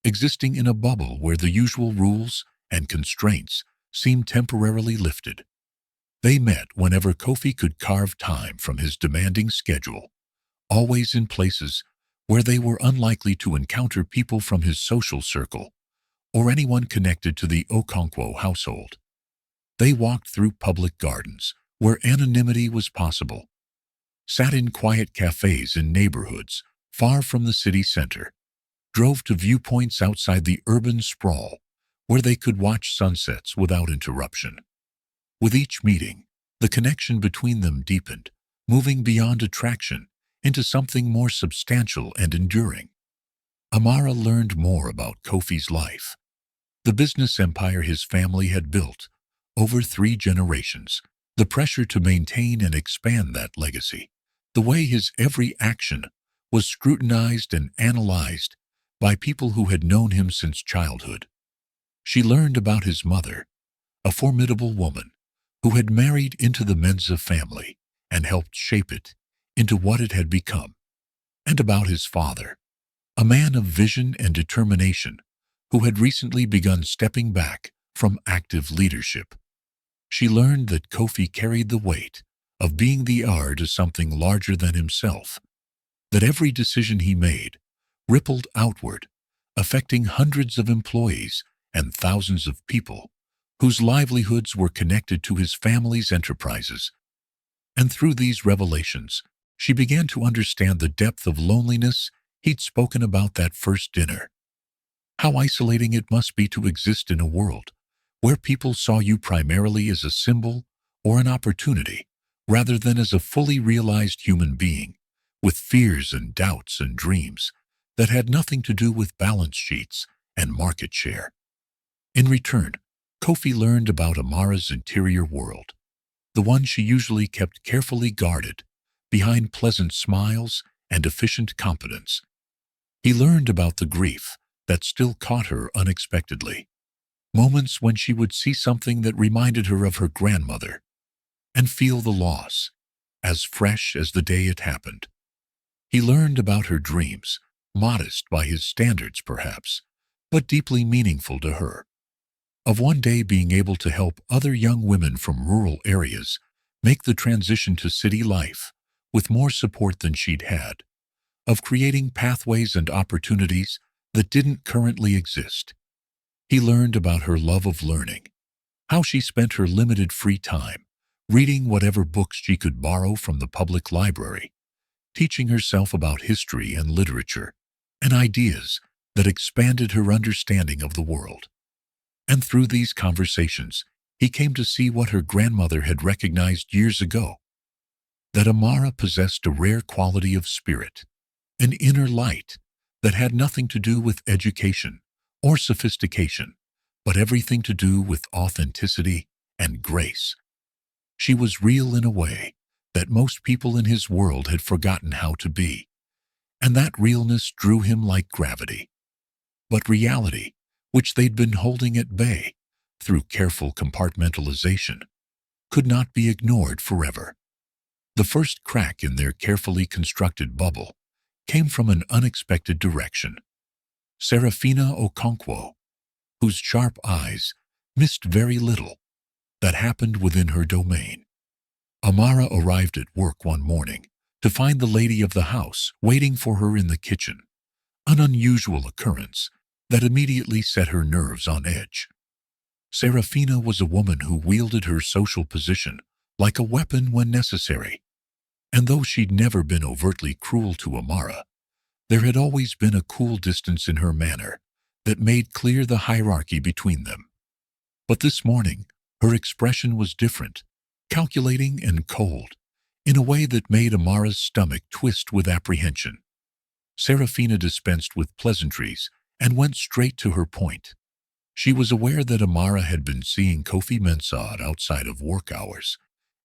existing in a bubble where the usual rules and constraints seemed temporarily lifted. They met whenever Kofi could carve time from his demanding schedule, always in places where they were unlikely to encounter people from his social circle or anyone connected to the Okonkwo household. They walked through public gardens where anonymity was possible, sat in quiet cafes in neighborhoods far from the city center, drove to viewpoints outside the urban sprawl where they could watch sunsets without interruption. With each meeting, the connection between them deepened, moving beyond attraction into something more substantial and enduring. Amara learned more about Kofi's life, the business empire his family had built over 3 generations, the pressure to maintain and expand that legacy, the way his every action was scrutinized and analyzed by people who had known him since childhood. She learned about his mother, a formidable woman who had married into the Mensah family and helped shape it into what it had become, and about his father, a man of vision and determination who had recently begun stepping back from active leadership. She learned that Kofi carried the weight of being the heir to something larger than himself, that every decision he made rippled outward, affecting hundreds of employees and thousands of people whose livelihoods were connected to his family's enterprises. And through these revelations, she began to understand the depth of loneliness he'd spoken about that first dinner. How isolating it must be to exist in a world where people saw you primarily as a symbol or an opportunity, rather than as a fully realized human being, with fears and doubts and dreams that had nothing to do with balance sheets and market share. In return, Kofi learned about Amara's interior world, the one she usually kept carefully guarded behind pleasant smiles and efficient competence. He learned about the grief that still caught her unexpectedly, moments when she would see something that reminded her of her grandmother and feel the loss, as fresh as the day it happened. He learned about her dreams, modest by his standards perhaps, but deeply meaningful to her, of one day being able to help other young women from rural areas make the transition to city life with more support than she'd had, of creating pathways and opportunities that didn't currently exist. He learned about her love of learning, how she spent her limited free time reading whatever books she could borrow from the public library, teaching herself about history and literature and ideas that expanded her understanding of the world. And through these conversations, he came to see what her grandmother had recognized years ago, that Amara possessed a rare quality of spirit, an inner light that had nothing to do with education or sophistication, but everything to do with authenticity and grace. She was real in a way that most people in his world had forgotten how to be, and that realness drew him like gravity. But reality, which they'd been holding at bay through careful compartmentalization, could not be ignored forever. The first crack in their carefully constructed bubble came from an unexpected direction. Serafina Okonkwo, whose sharp eyes missed very little that happened within her domain. Amara arrived at work one morning to find the lady of the house waiting for her in the kitchen, an unusual occurrence that immediately set her nerves on edge. Serafina was a woman who wielded her social position like a weapon when necessary, and though she'd never been overtly cruel to Amara, there had always been a cool distance in her manner that made clear the hierarchy between them. But this morning, her expression was different, calculating and cold, in a way that made Amara's stomach twist with apprehension. Serafina dispensed with pleasantries and went straight to her point. She was aware that Amara had been seeing Kofi Mensah outside of work hours,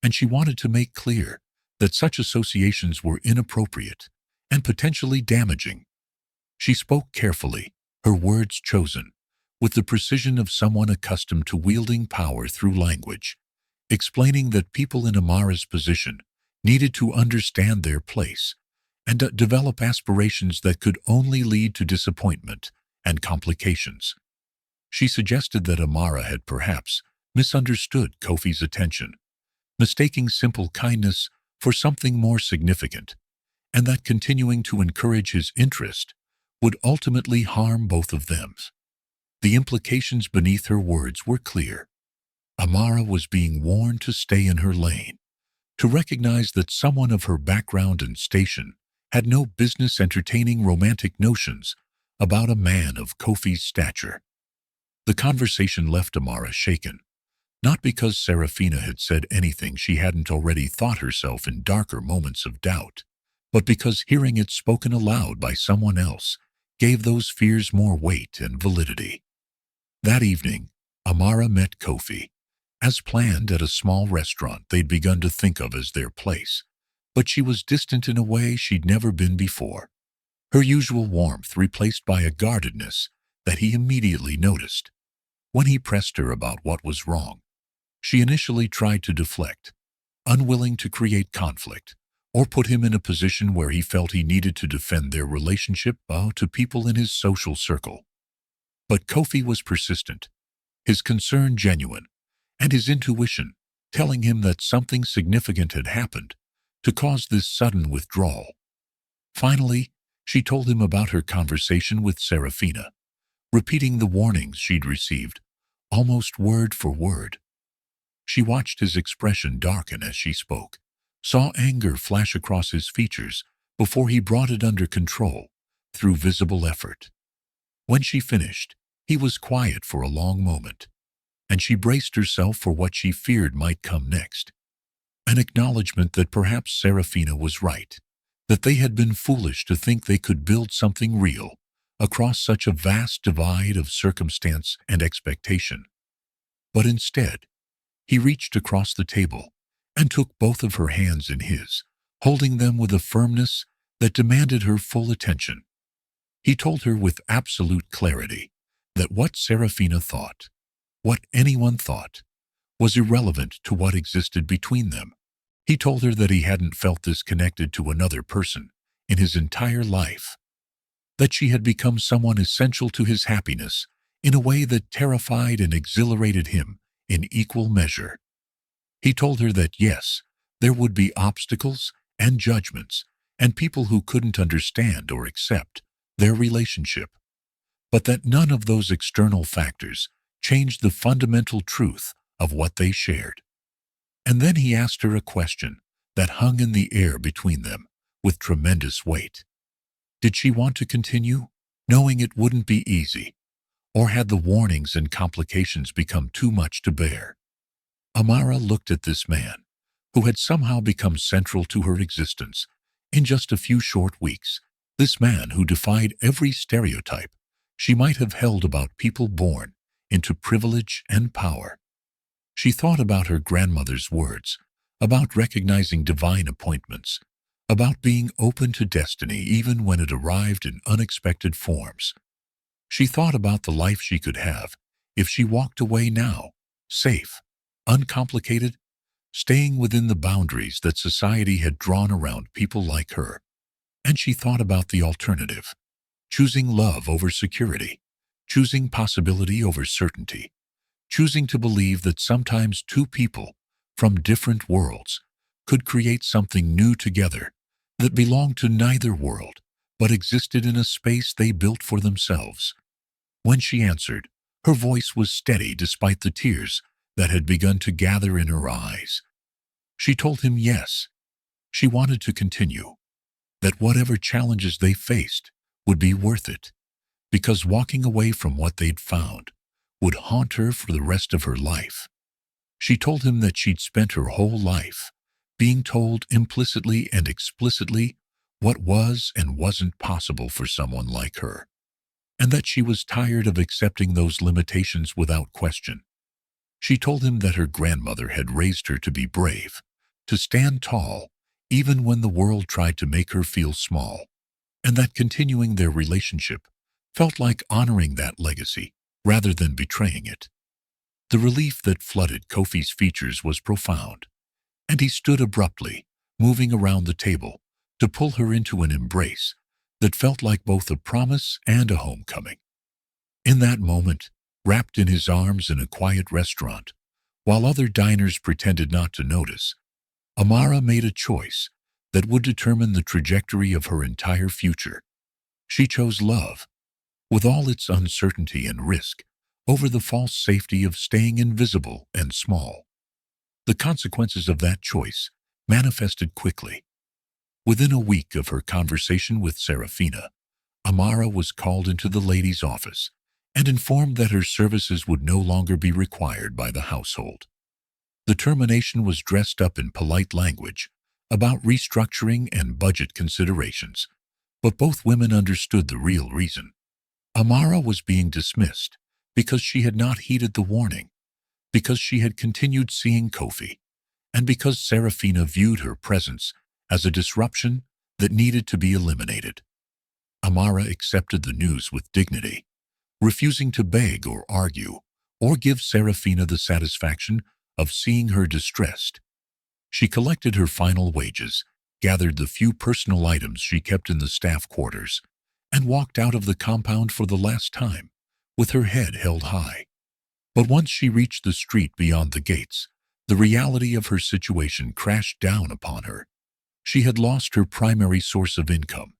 and she wanted to make clear that such associations were inappropriate and potentially damaging. She spoke carefully, her words chosen, with the precision of someone accustomed to wielding power through language, explaining that people in Amara's position needed to understand their place and develop aspirations that could only lead to disappointment and complications. She suggested that Amara had perhaps misunderstood Kofi's attention, mistaking simple kindness for something more significant, and that continuing to encourage his interest would ultimately harm both of them. The implications beneath her words were clear. Amara was being warned to stay in her lane, to recognize that someone of her background and station had no business entertaining romantic notions about a man of Kofi's stature. The conversation left Amara shaken, not because Serafina had said anything she hadn't already thought herself in darker moments of doubt, but because hearing it spoken aloud by someone else gave those fears more weight and validity. That evening, Amara met Kofi, as planned, at a small restaurant they'd begun to think of as their place, but she was distant in a way she'd never been before, her usual warmth replaced by a guardedness that he immediately noticed. When he pressed her about what was wrong, she initially tried to deflect, unwilling to create conflict or put him in a position where he felt he needed to defend their relationship to people in his social circle. But Kofi was persistent, his concern genuine, and his intuition telling him that something significant had happened to cause this sudden withdrawal. Finally, she told him about her conversation with Serafina, repeating the warnings she'd received, almost word for word. She watched his expression darken as she spoke, saw anger flash across his features before he brought it under control through visible effort. When she finished, he was quiet for a long moment, and she braced herself for what she feared might come next. An acknowledgement that perhaps Serafina was right, that they had been foolish to think they could build something real across such a vast divide of circumstance and expectation. But instead, he reached across the table and took both of her hands in his, holding them with a firmness that demanded her full attention. He told her with absolute clarity that what Serafina thought, what anyone thought, was irrelevant to what existed between them. He told her that he hadn't felt this connected to another person in his entire life, that she had become someone essential to his happiness in a way that terrified and exhilarated him in equal measure. He told her that yes, there would be obstacles and judgments and people who couldn't understand or accept their relationship, but that none of those external factors changed the fundamental truth of what they shared. And then he asked her a question that hung in the air between them with tremendous weight. Did she want to continue, knowing it wouldn't be easy, or had the warnings and complications become too much to bear? Amara looked at this man, who had somehow become central to her existence in just a few short weeks, this man who defied every stereotype she might have held about people born into privilege and power. She thought about her grandmother's words, about recognizing divine appointments, about being open to destiny even when it arrived in unexpected forms. She thought about the life she could have if she walked away now, safe, uncomplicated, staying within the boundaries that society had drawn around people like her. And she thought about the alternative, choosing love over security, choosing possibility over certainty, choosing to believe that sometimes two people from different worlds could create something new together that belonged to neither world but existed in a space they built for themselves. When she answered, her voice was steady despite the tears that had begun to gather in her eyes. She told him yes, she wanted to continue, that whatever challenges they faced would be worth it, because walking away from what they'd found would haunt her for the rest of her life. She told him that she'd spent her whole life being told implicitly and explicitly what was and wasn't possible for someone like her, and that she was tired of accepting those limitations without question. She told him that her grandmother had raised her to be brave, to stand tall, even when the world tried to make her feel small, and that continuing their relationship felt like honoring that legacy rather than betraying it. The relief that flooded Kofi's features was profound, and he stood abruptly, moving around the table to pull her into an embrace that felt like both a promise and a homecoming. In that moment, wrapped in his arms in a quiet restaurant, while other diners pretended not to notice, Amara made a choice that would determine the trajectory of her entire future. She chose love, with all its uncertainty and risk, over the false safety of staying invisible and small. The consequences of that choice manifested quickly. Within a week of her conversation with Serafina, Amara was called into the lady's office and informed that her services would no longer be required by the household. The termination was dressed up in polite language about restructuring and budget considerations, but both women understood the real reason. Amara was being dismissed because she had not heeded the warning, because she had continued seeing Kofi, and because Serafina viewed her presence as a disruption that needed to be eliminated. Amara accepted the news with dignity, refusing to beg or argue or give Serafina the satisfaction of seeing her distressed. She collected her final wages gathered the few personal items she kept in the staff quarters, and walked out of the compound for the last time, with her head held high. But once she reached the street beyond the gates, the reality of her situation crashed down upon her. She had lost her primary source of income,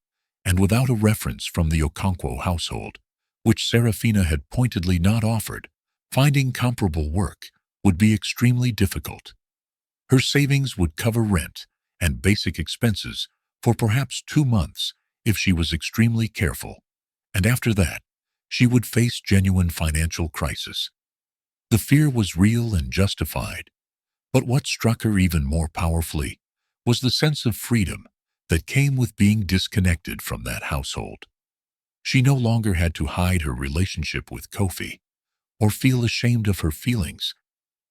and without a reference from the Okonkwo household, which Serafina had pointedly not offered, finding comparable work would be extremely difficult. Her savings would cover rent and basic expenses for perhaps 2 months if she was extremely careful, and after that, she would face genuine financial crisis. The fear was real and justified, but what struck her even more powerfully was the sense of freedom that came with being disconnected from that household. She no longer had to hide her relationship with Kofi or feel ashamed of her feelings.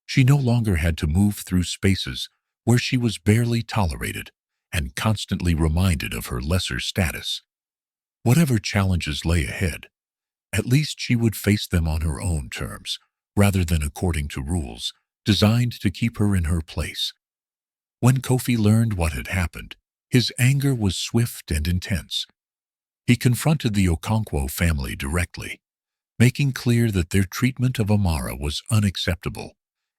She no longer had to move through spaces where she was barely tolerated and constantly reminded of her lesser status. Whatever challenges lay ahead, at least she would face them on her own terms, rather than according to rules designed to keep her in her place. When Kofi learned what had happened, his anger was swift and intense. He confronted the Okonkwo family directly, making clear that their treatment of Amara was unacceptable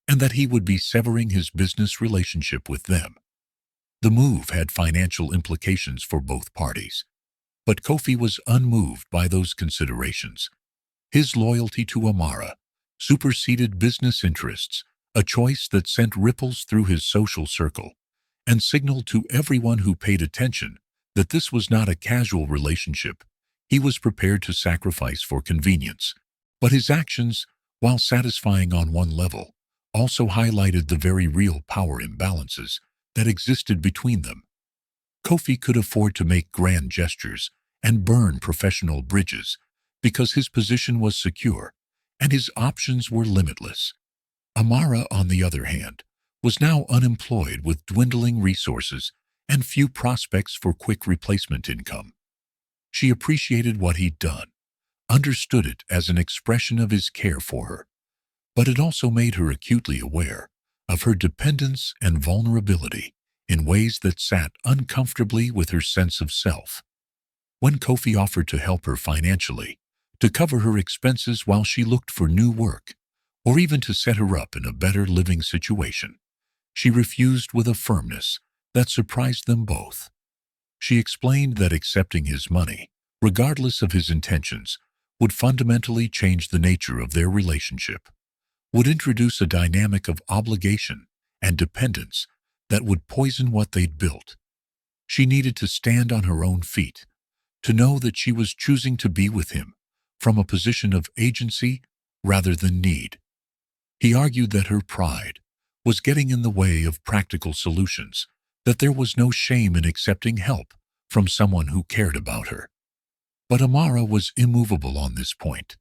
and that he would be severing his business relationship with them. The move had financial implications for both parties, but Kofi was unmoved by those considerations. His loyalty to Amara superseded business interests, a choice that sent ripples through his social circle and signaled to everyone who paid attention that this was not a casual relationship he was prepared to sacrifice for convenience. But his actions, while satisfying on one level, also highlighted the very real power imbalances that existed between them. Kofi could afford to make grand gestures and burn professional bridges because his position was secure and his options were limitless. Amara, on the other hand, was now unemployed with dwindling resources and few prospects for quick replacement income. She appreciated what he'd done, understood it as an expression of his care for her, but it also made her acutely aware of her dependence and vulnerability in ways that sat uncomfortably with her sense of self. When Kofi offered to help her financially, to cover her expenses while she looked for new work, or even to set her up in a better living situation, she refused with a firmness that surprised them both. She explained that accepting his money, regardless of his intentions, would fundamentally change the nature of their relationship, would introduce a dynamic of obligation and dependence that would poison what they'd built. She needed to stand on her own feet, to know that she was choosing to be with him from a position of agency rather than need. He argued that her pride was getting in the way of practical solutions, that there was no shame in accepting help from someone who cared about her. But Amara was immovable on this point.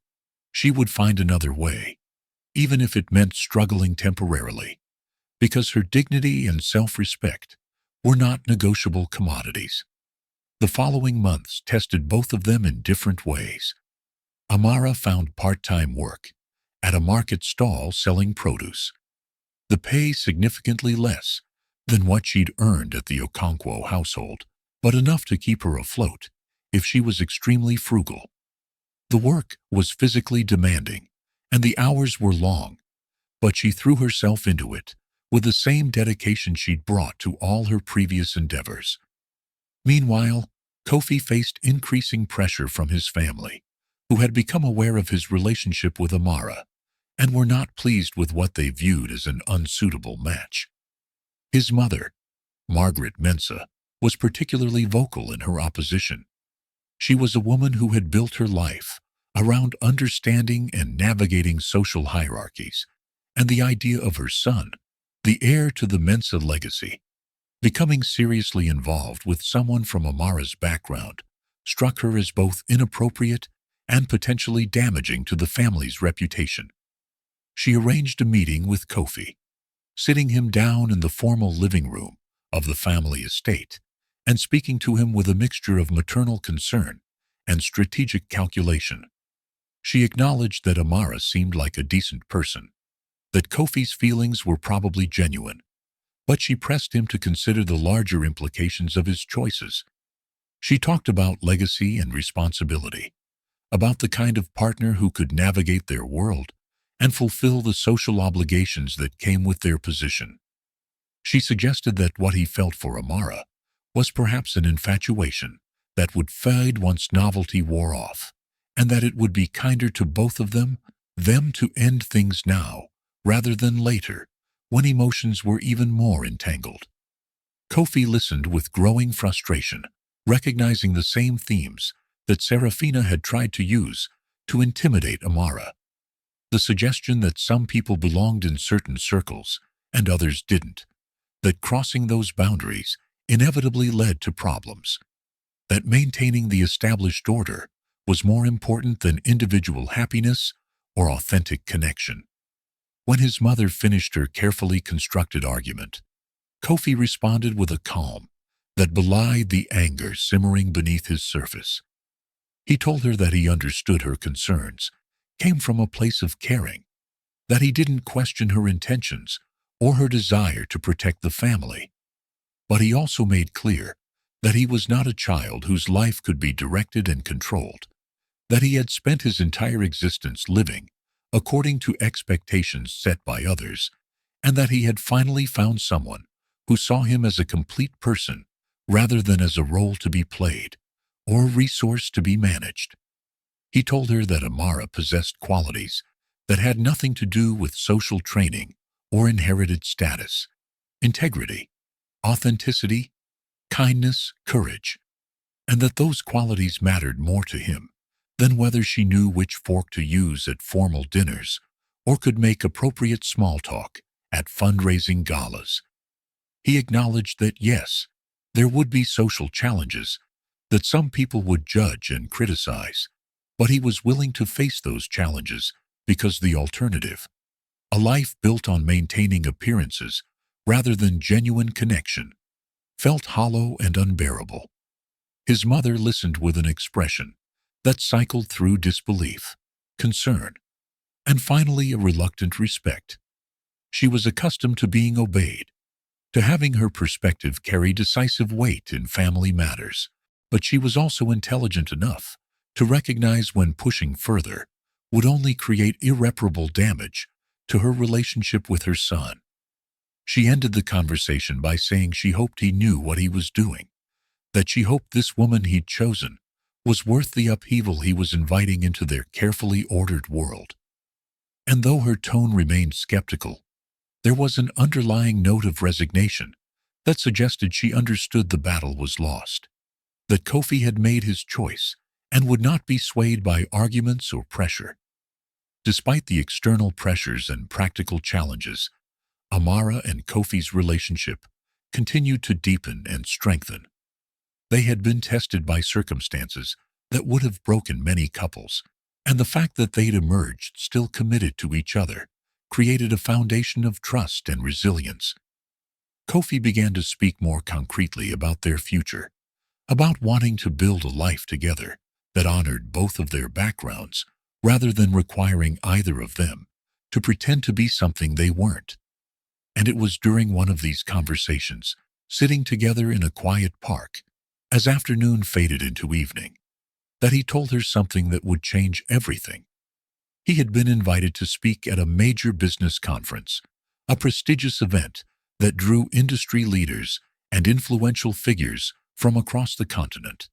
She would find another way, even if it meant struggling temporarily, because her dignity and self-respect were not negotiable commodities. The following months tested both of them in different ways. Amara found part-time work at a market stall selling produce. The pay significantly less than what she'd earned at the Okonkwo household, but enough to keep her afloat if she was extremely frugal. The work was physically demanding, and the hours were long, but she threw herself into it with the same dedication she'd brought to all her previous endeavors. Meanwhile, Kofi faced increasing pressure from his family, who had become aware of his relationship with Amara and were not pleased with what they viewed as an unsuitable match. His mother, Margaret Mensah, was particularly vocal in her opposition. She was a woman who had built her life around understanding and navigating social hierarchies, and the idea of her son, the heir to the Mensah legacy, becoming seriously involved with someone from Amara's background struck her as both inappropriate and potentially damaging to the family's reputation. She arranged a meeting with Kofi, sitting him down in the formal living room of the family estate and speaking to him with a mixture of maternal concern and strategic calculation. She acknowledged that Amara seemed like a decent person, that Kofi's feelings were probably genuine, but she pressed him to consider the larger implications of his choices. She talked about legacy and responsibility, about the kind of partner who could navigate their world and fulfill the social obligations that came with their position. She suggested that what he felt for Amara was perhaps an infatuation that would fade once novelty wore off, and that it would be kinder to both of them to end things now rather than later, when emotions were even more entangled. Kofi listened with growing frustration, recognizing the same themes that Serafina had tried to use to intimidate Amara. The suggestion that some people belonged in certain circles and others didn't, that crossing those boundaries inevitably led to problems, that maintaining the established order was more important than individual happiness or authentic connection. When his mother finished her carefully constructed argument, Kofi responded with a calm that belied the anger simmering beneath his surface. He told her that he understood her concerns came from a place of caring, that he didn't question her intentions or her desire to protect the family. But he also made clear that he was not a child whose life could be directed and controlled, that he had spent his entire existence living according to expectations set by others, and that he had finally found someone who saw him as a complete person rather than as a role to be played or a resource to be managed. He told her that Amara possessed qualities that had nothing to do with social training or inherited status: integrity, authenticity, kindness, courage, and that those qualities mattered more to him than whether she knew which fork to use at formal dinners or could make appropriate small talk at fundraising galas. He acknowledged that yes, there would be social challenges, that some people would judge and criticize, but he was willing to face those challenges because the alternative, a life built on maintaining appearances rather than genuine connection, felt hollow and unbearable. His mother listened with an expression that cycled through disbelief, concern, and finally a reluctant respect. She was accustomed to being obeyed, to having her perspective carry decisive weight in family matters, but she was also intelligent enough to recognize when pushing further would only create irreparable damage to her relationship with her son. She ended the conversation by saying she hoped he knew what he was doing, that she hoped this woman he'd chosen was worth the upheaval he was inviting into their carefully ordered world. And though her tone remained skeptical, there was an underlying note of resignation that suggested she understood the battle was lost, that Kofi had made his choice and would not be swayed by arguments or pressure. Despite the external pressures and practical challenges, Amara and Kofi's relationship continued to deepen and strengthen. They had been tested by circumstances that would have broken many couples, and the fact that they'd emerged still committed to each other created a foundation of trust and resilience. Kofi began to speak more concretely about their future, about wanting to build a life together that honored both of their backgrounds rather than requiring either of them to pretend to be something they weren't. And it was during one of these conversations, sitting together in a quiet park, as afternoon faded into evening, that he told her something that would change everything. He had been invited to speak at a major business conference, a prestigious event that drew industry leaders and influential figures from across the continent.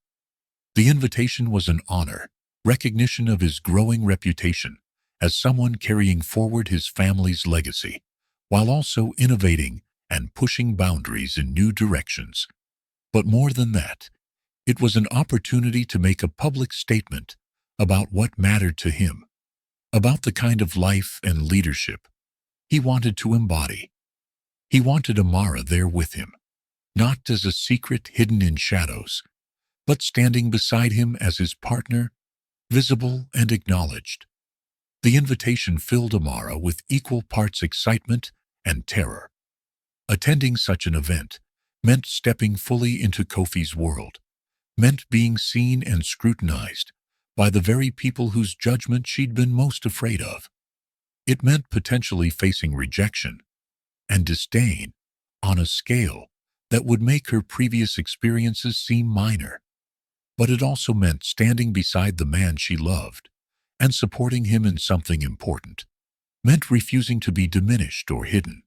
The invitation was an honor, recognition of his growing reputation as someone carrying forward his family's legacy, while also innovating and pushing boundaries in new directions. But more than that, it was an opportunity to make a public statement about what mattered to him, about the kind of life and leadership he wanted to embody. He wanted Amara there with him, not as a secret hidden in shadows, but standing beside him as his partner, visible and acknowledged. The invitation filled Amara with equal parts excitement and terror. Attending such an event meant stepping fully into Kofi's world, meant being seen and scrutinized by the very people whose judgment she'd been most afraid of. It meant potentially facing rejection and disdain, on a scale that would make her previous experiences seem minor. But it also meant standing beside the man she loved and supporting him in something important, meant refusing to be diminished or hidden,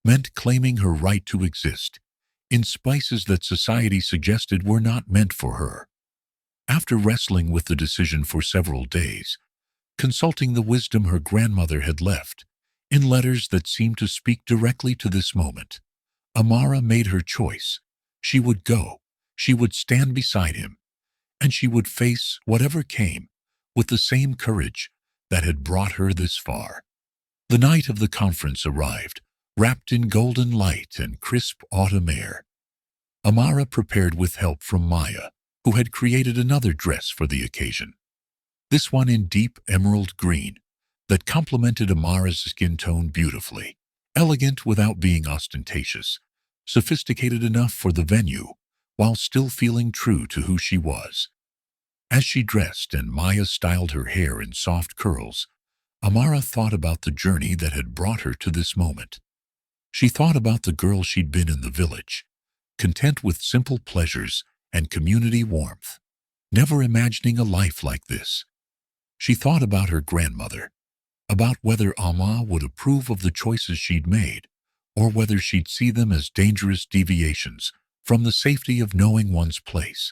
meant claiming her right to exist in spaces that society suggested were not meant for her. After wrestling with the decision for several days, consulting the wisdom her grandmother had left in letters that seemed to speak directly to this moment, Amara made her choice. She would go, she would stand beside him, and she would face whatever came with the same courage that had brought her this far. The night of the conference arrived, wrapped in golden light and crisp autumn air. Amara prepared with help from Maya, who had created another dress for the occasion. This one in deep emerald green that complemented Amara's skin tone beautifully, elegant without being ostentatious, sophisticated enough for the venue while still feeling true to who she was. As she dressed and Maya styled her hair in soft curls, Amara thought about the journey that had brought her to this moment. She thought about the girl she'd been in the village, content with simple pleasures and community warmth, never imagining a life like this. She thought about her grandmother, about whether Amma would approve of the choices she'd made, or whether she'd see them as dangerous deviations from the safety of knowing one's place.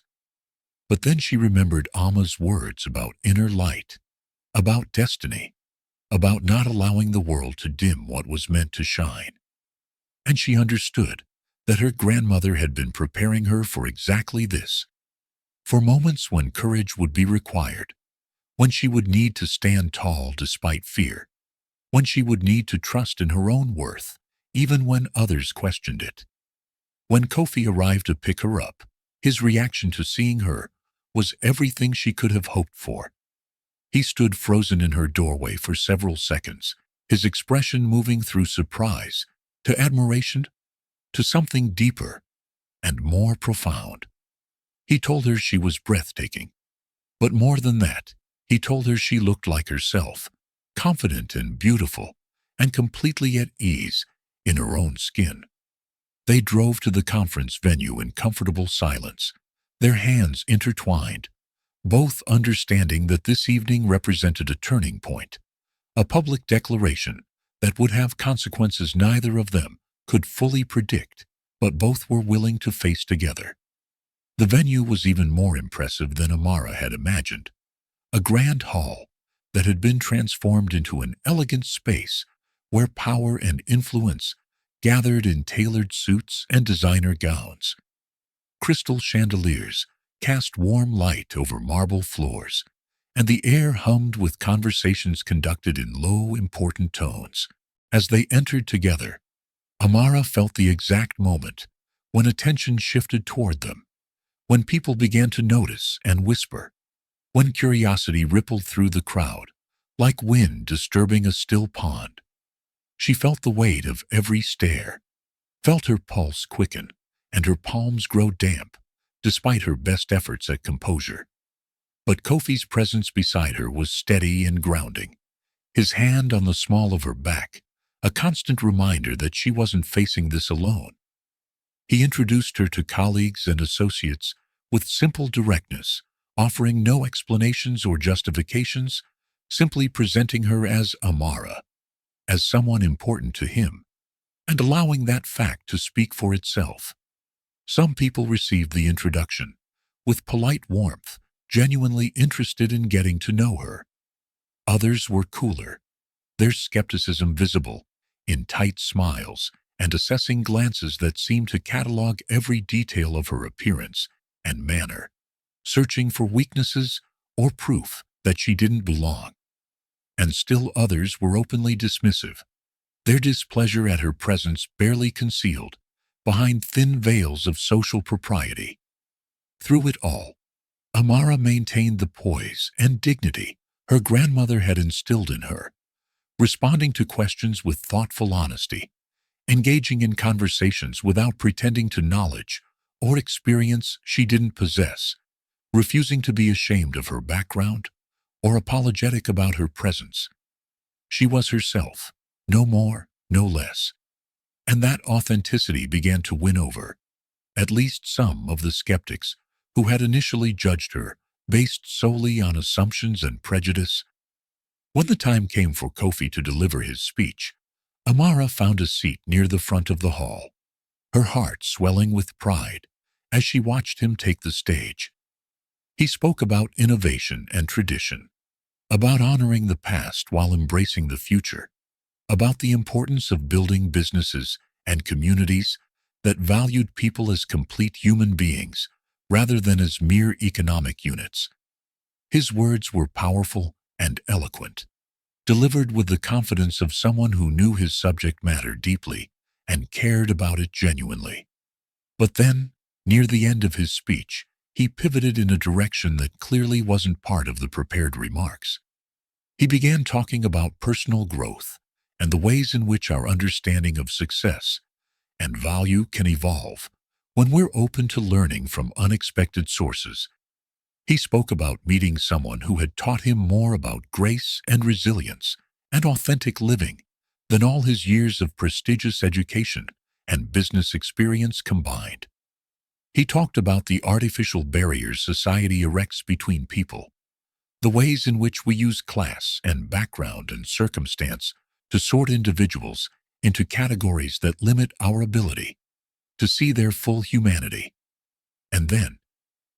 But then she remembered Amma's words about inner light, about destiny, about not allowing the world to dim what was meant to shine. And she understood that her grandmother had been preparing her for exactly this, for moments when courage would be required, when she would need to stand tall despite fear, when she would need to trust in her own worth, even when others questioned it. When Kofi arrived to pick her up, his reaction to seeing her was everything she could have hoped for. He stood frozen in her doorway for several seconds, his expression moving through surprise to admiration to something deeper and more profound. He told her she was breathtaking, but more than that, he told her she looked like herself, confident and beautiful, and completely at ease in her own skin. They drove to the conference venue in comfortable silence, their hands intertwined, both understanding that this evening represented a turning point, a public declaration that would have consequences neither of them could fully predict, but both were willing to face together. The venue was even more impressive than Amara had imagined, a grand hall that had been transformed into an elegant space where power and influence gathered in tailored suits and designer gowns. Crystal chandeliers cast warm light over marble floors, and the air hummed with conversations conducted in low, important tones. As they entered together, Amara felt the exact moment when attention shifted toward them, when people began to notice and whisper, when curiosity rippled through the crowd, like wind disturbing a still pond. She felt the weight of every stare, felt her pulse quicken and her palms grow damp, despite her best efforts at composure. But Kofi's presence beside her was steady and grounding, his hand on the small of her back, a constant reminder that she wasn't facing this alone. He introduced her to colleagues and associates with simple directness, offering no explanations or justifications, simply presenting her as Amara, as someone important to him, and allowing that fact to speak for itself. Some people received the introduction with polite warmth, genuinely interested in getting to know her. Others were cooler, their skepticism visible in tight smiles and assessing glances that seemed to catalog every detail of her appearance and manner, searching for weaknesses or proof that she didn't belong. And still others were openly dismissive, their displeasure at her presence barely concealed behind thin veils of social propriety. Through it all, Amara maintained the poise and dignity her grandmother had instilled in her, responding to questions with thoughtful honesty, engaging in conversations without pretending to knowledge or experience she didn't possess, refusing to be ashamed of her background or apologetic about her presence. She was herself, no more, no less. And that authenticity began to win over at least some of the skeptics who had initially judged her based solely on assumptions and prejudice. When the time came for Kofi to deliver his speech, Amara found a seat near the front of the hall, her heart swelling with pride as she watched him take the stage. He spoke about innovation and tradition, about honoring the past while embracing the future, about the importance of building businesses and communities that valued people as complete human beings rather than as mere economic units. His words were powerful and eloquent, delivered with the confidence of someone who knew his subject matter deeply and cared about it genuinely. But then, near the end of his speech, he pivoted in a direction that clearly wasn't part of the prepared remarks. He began talking about personal growth and the ways in which our understanding of success and value can evolve when we're open to learning from unexpected sources. He spoke about meeting someone who had taught him more about grace and resilience and authentic living than all his years of prestigious education and business experience combined. He talked about the artificial barriers society erects between people, the ways in which we use class and background and circumstance to sort individuals into categories that limit our ability to see their full humanity. And then,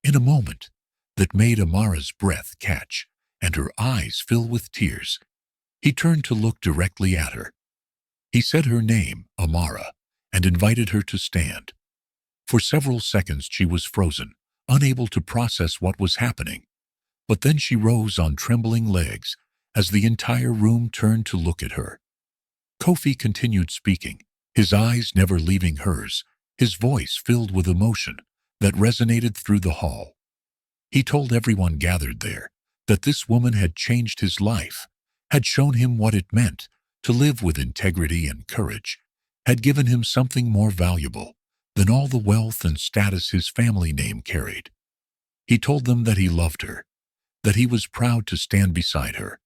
in a moment that made Amara's breath catch and her eyes fill with tears, he turned to look directly at her. He said her name, Amara, and invited her to stand. For several seconds she was frozen, unable to process what was happening. But then she rose on trembling legs as the entire room turned to look at her. Kofi continued speaking, his eyes never leaving hers, his voice filled with emotion that resonated through the hall. He told everyone gathered there that this woman had changed his life, had shown him what it meant to live with integrity and courage, had given him something more valuable than all the wealth and status his family name carried. He told them that he loved her, that he was proud to stand beside her,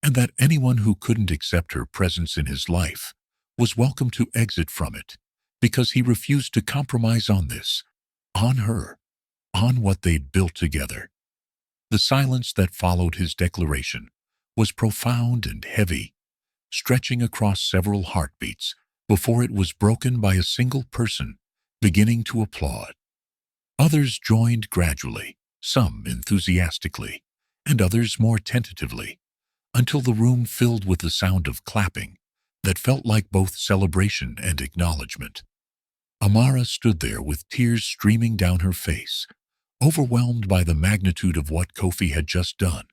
and that anyone who couldn't accept her presence in his life was welcome to exit from it, because he refused to compromise on this, on her, on what they'd built together. The silence that followed his declaration was profound and heavy, stretching across several heartbeats before it was broken by a single person beginning to applaud. Others joined gradually, some enthusiastically, and others more tentatively, until the room filled with the sound of clapping that felt like both celebration and acknowledgement. Amara stood there with tears streaming down her face, overwhelmed by the magnitude of what Kofi had just done,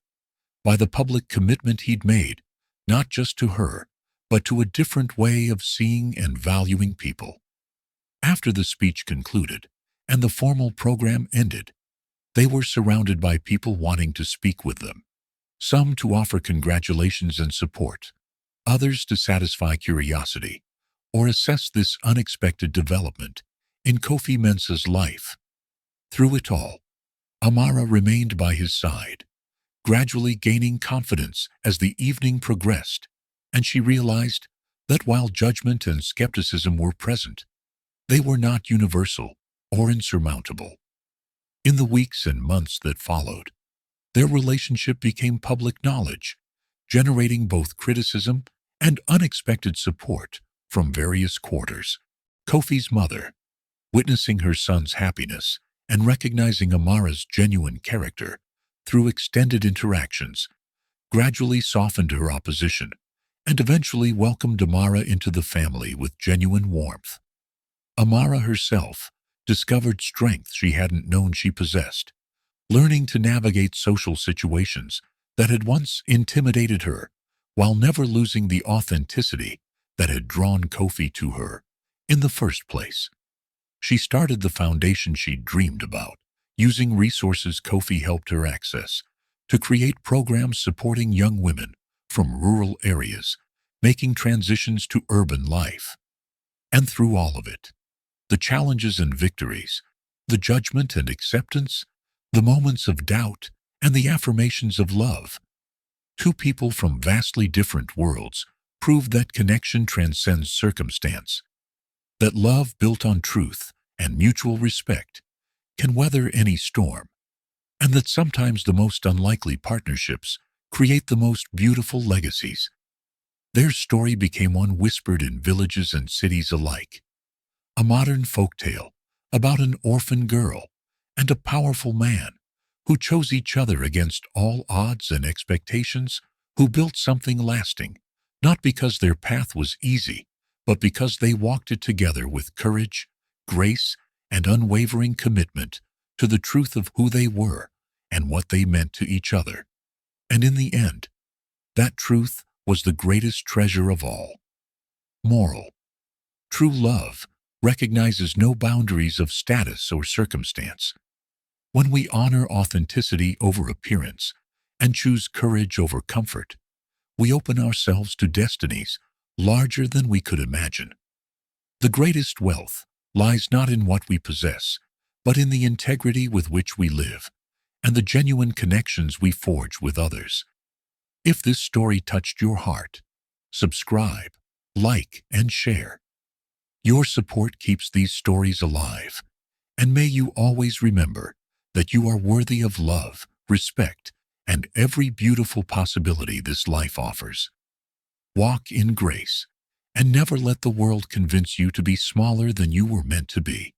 by the public commitment he'd made, not just to her, but to a different way of seeing and valuing people. After the speech concluded and the formal program ended, they were surrounded by people wanting to speak with them, some to offer congratulations and support, others to satisfy curiosity or assess this unexpected development in Kofi Mensah's life. Through it all, Amara remained by his side, gradually gaining confidence as the evening progressed, and she realized that while judgment and skepticism were present, they were not universal or insurmountable. In the weeks and months that followed, their relationship became public knowledge, generating both criticism and unexpected support from various quarters. Kofi's mother, witnessing her son's happiness and recognizing Amara's genuine character through extended interactions, gradually softened her opposition and eventually welcomed Amara into the family with genuine warmth. Amara herself discovered strength she hadn't known she possessed, learning to navigate social situations that had once intimidated her, while never losing the authenticity that had drawn Kofi to her in the first place. She started the foundation she'd dreamed about, using resources Kofi helped her access, to create programs supporting young women from rural areas, making transitions to urban life. And through all of it, the challenges and victories, the judgment and acceptance, the moments of doubt, and the affirmations of love, two people from vastly different worlds proved that connection transcends circumstance. that love built on truth and mutual respect can weather any storm, and that sometimes the most unlikely partnerships create the most beautiful legacies. Their story became one whispered in villages and cities alike, a modern folktale about an orphan girl and a powerful man who chose each other against all odds and expectations, who built something lasting, not because their path was easy, but because they walked it together with courage, grace, and unwavering commitment to the truth of who they were and what they meant to each other. And in the end, that truth was the greatest treasure of all. Moral: true love recognizes no boundaries of status or circumstance. When we honor authenticity over appearance and choose courage over comfort, we open ourselves to destinies larger than we could imagine. The greatest wealth lies not in what we possess, but in the integrity with which we live and the genuine connections we forge with others. If this story touched your heart, subscribe, like, and share. Your support keeps these stories alive, and may you always remember that you are worthy of love, respect, and every beautiful possibility this life offers. Walk in grace, and never let the world convince you to be smaller than you were meant to be.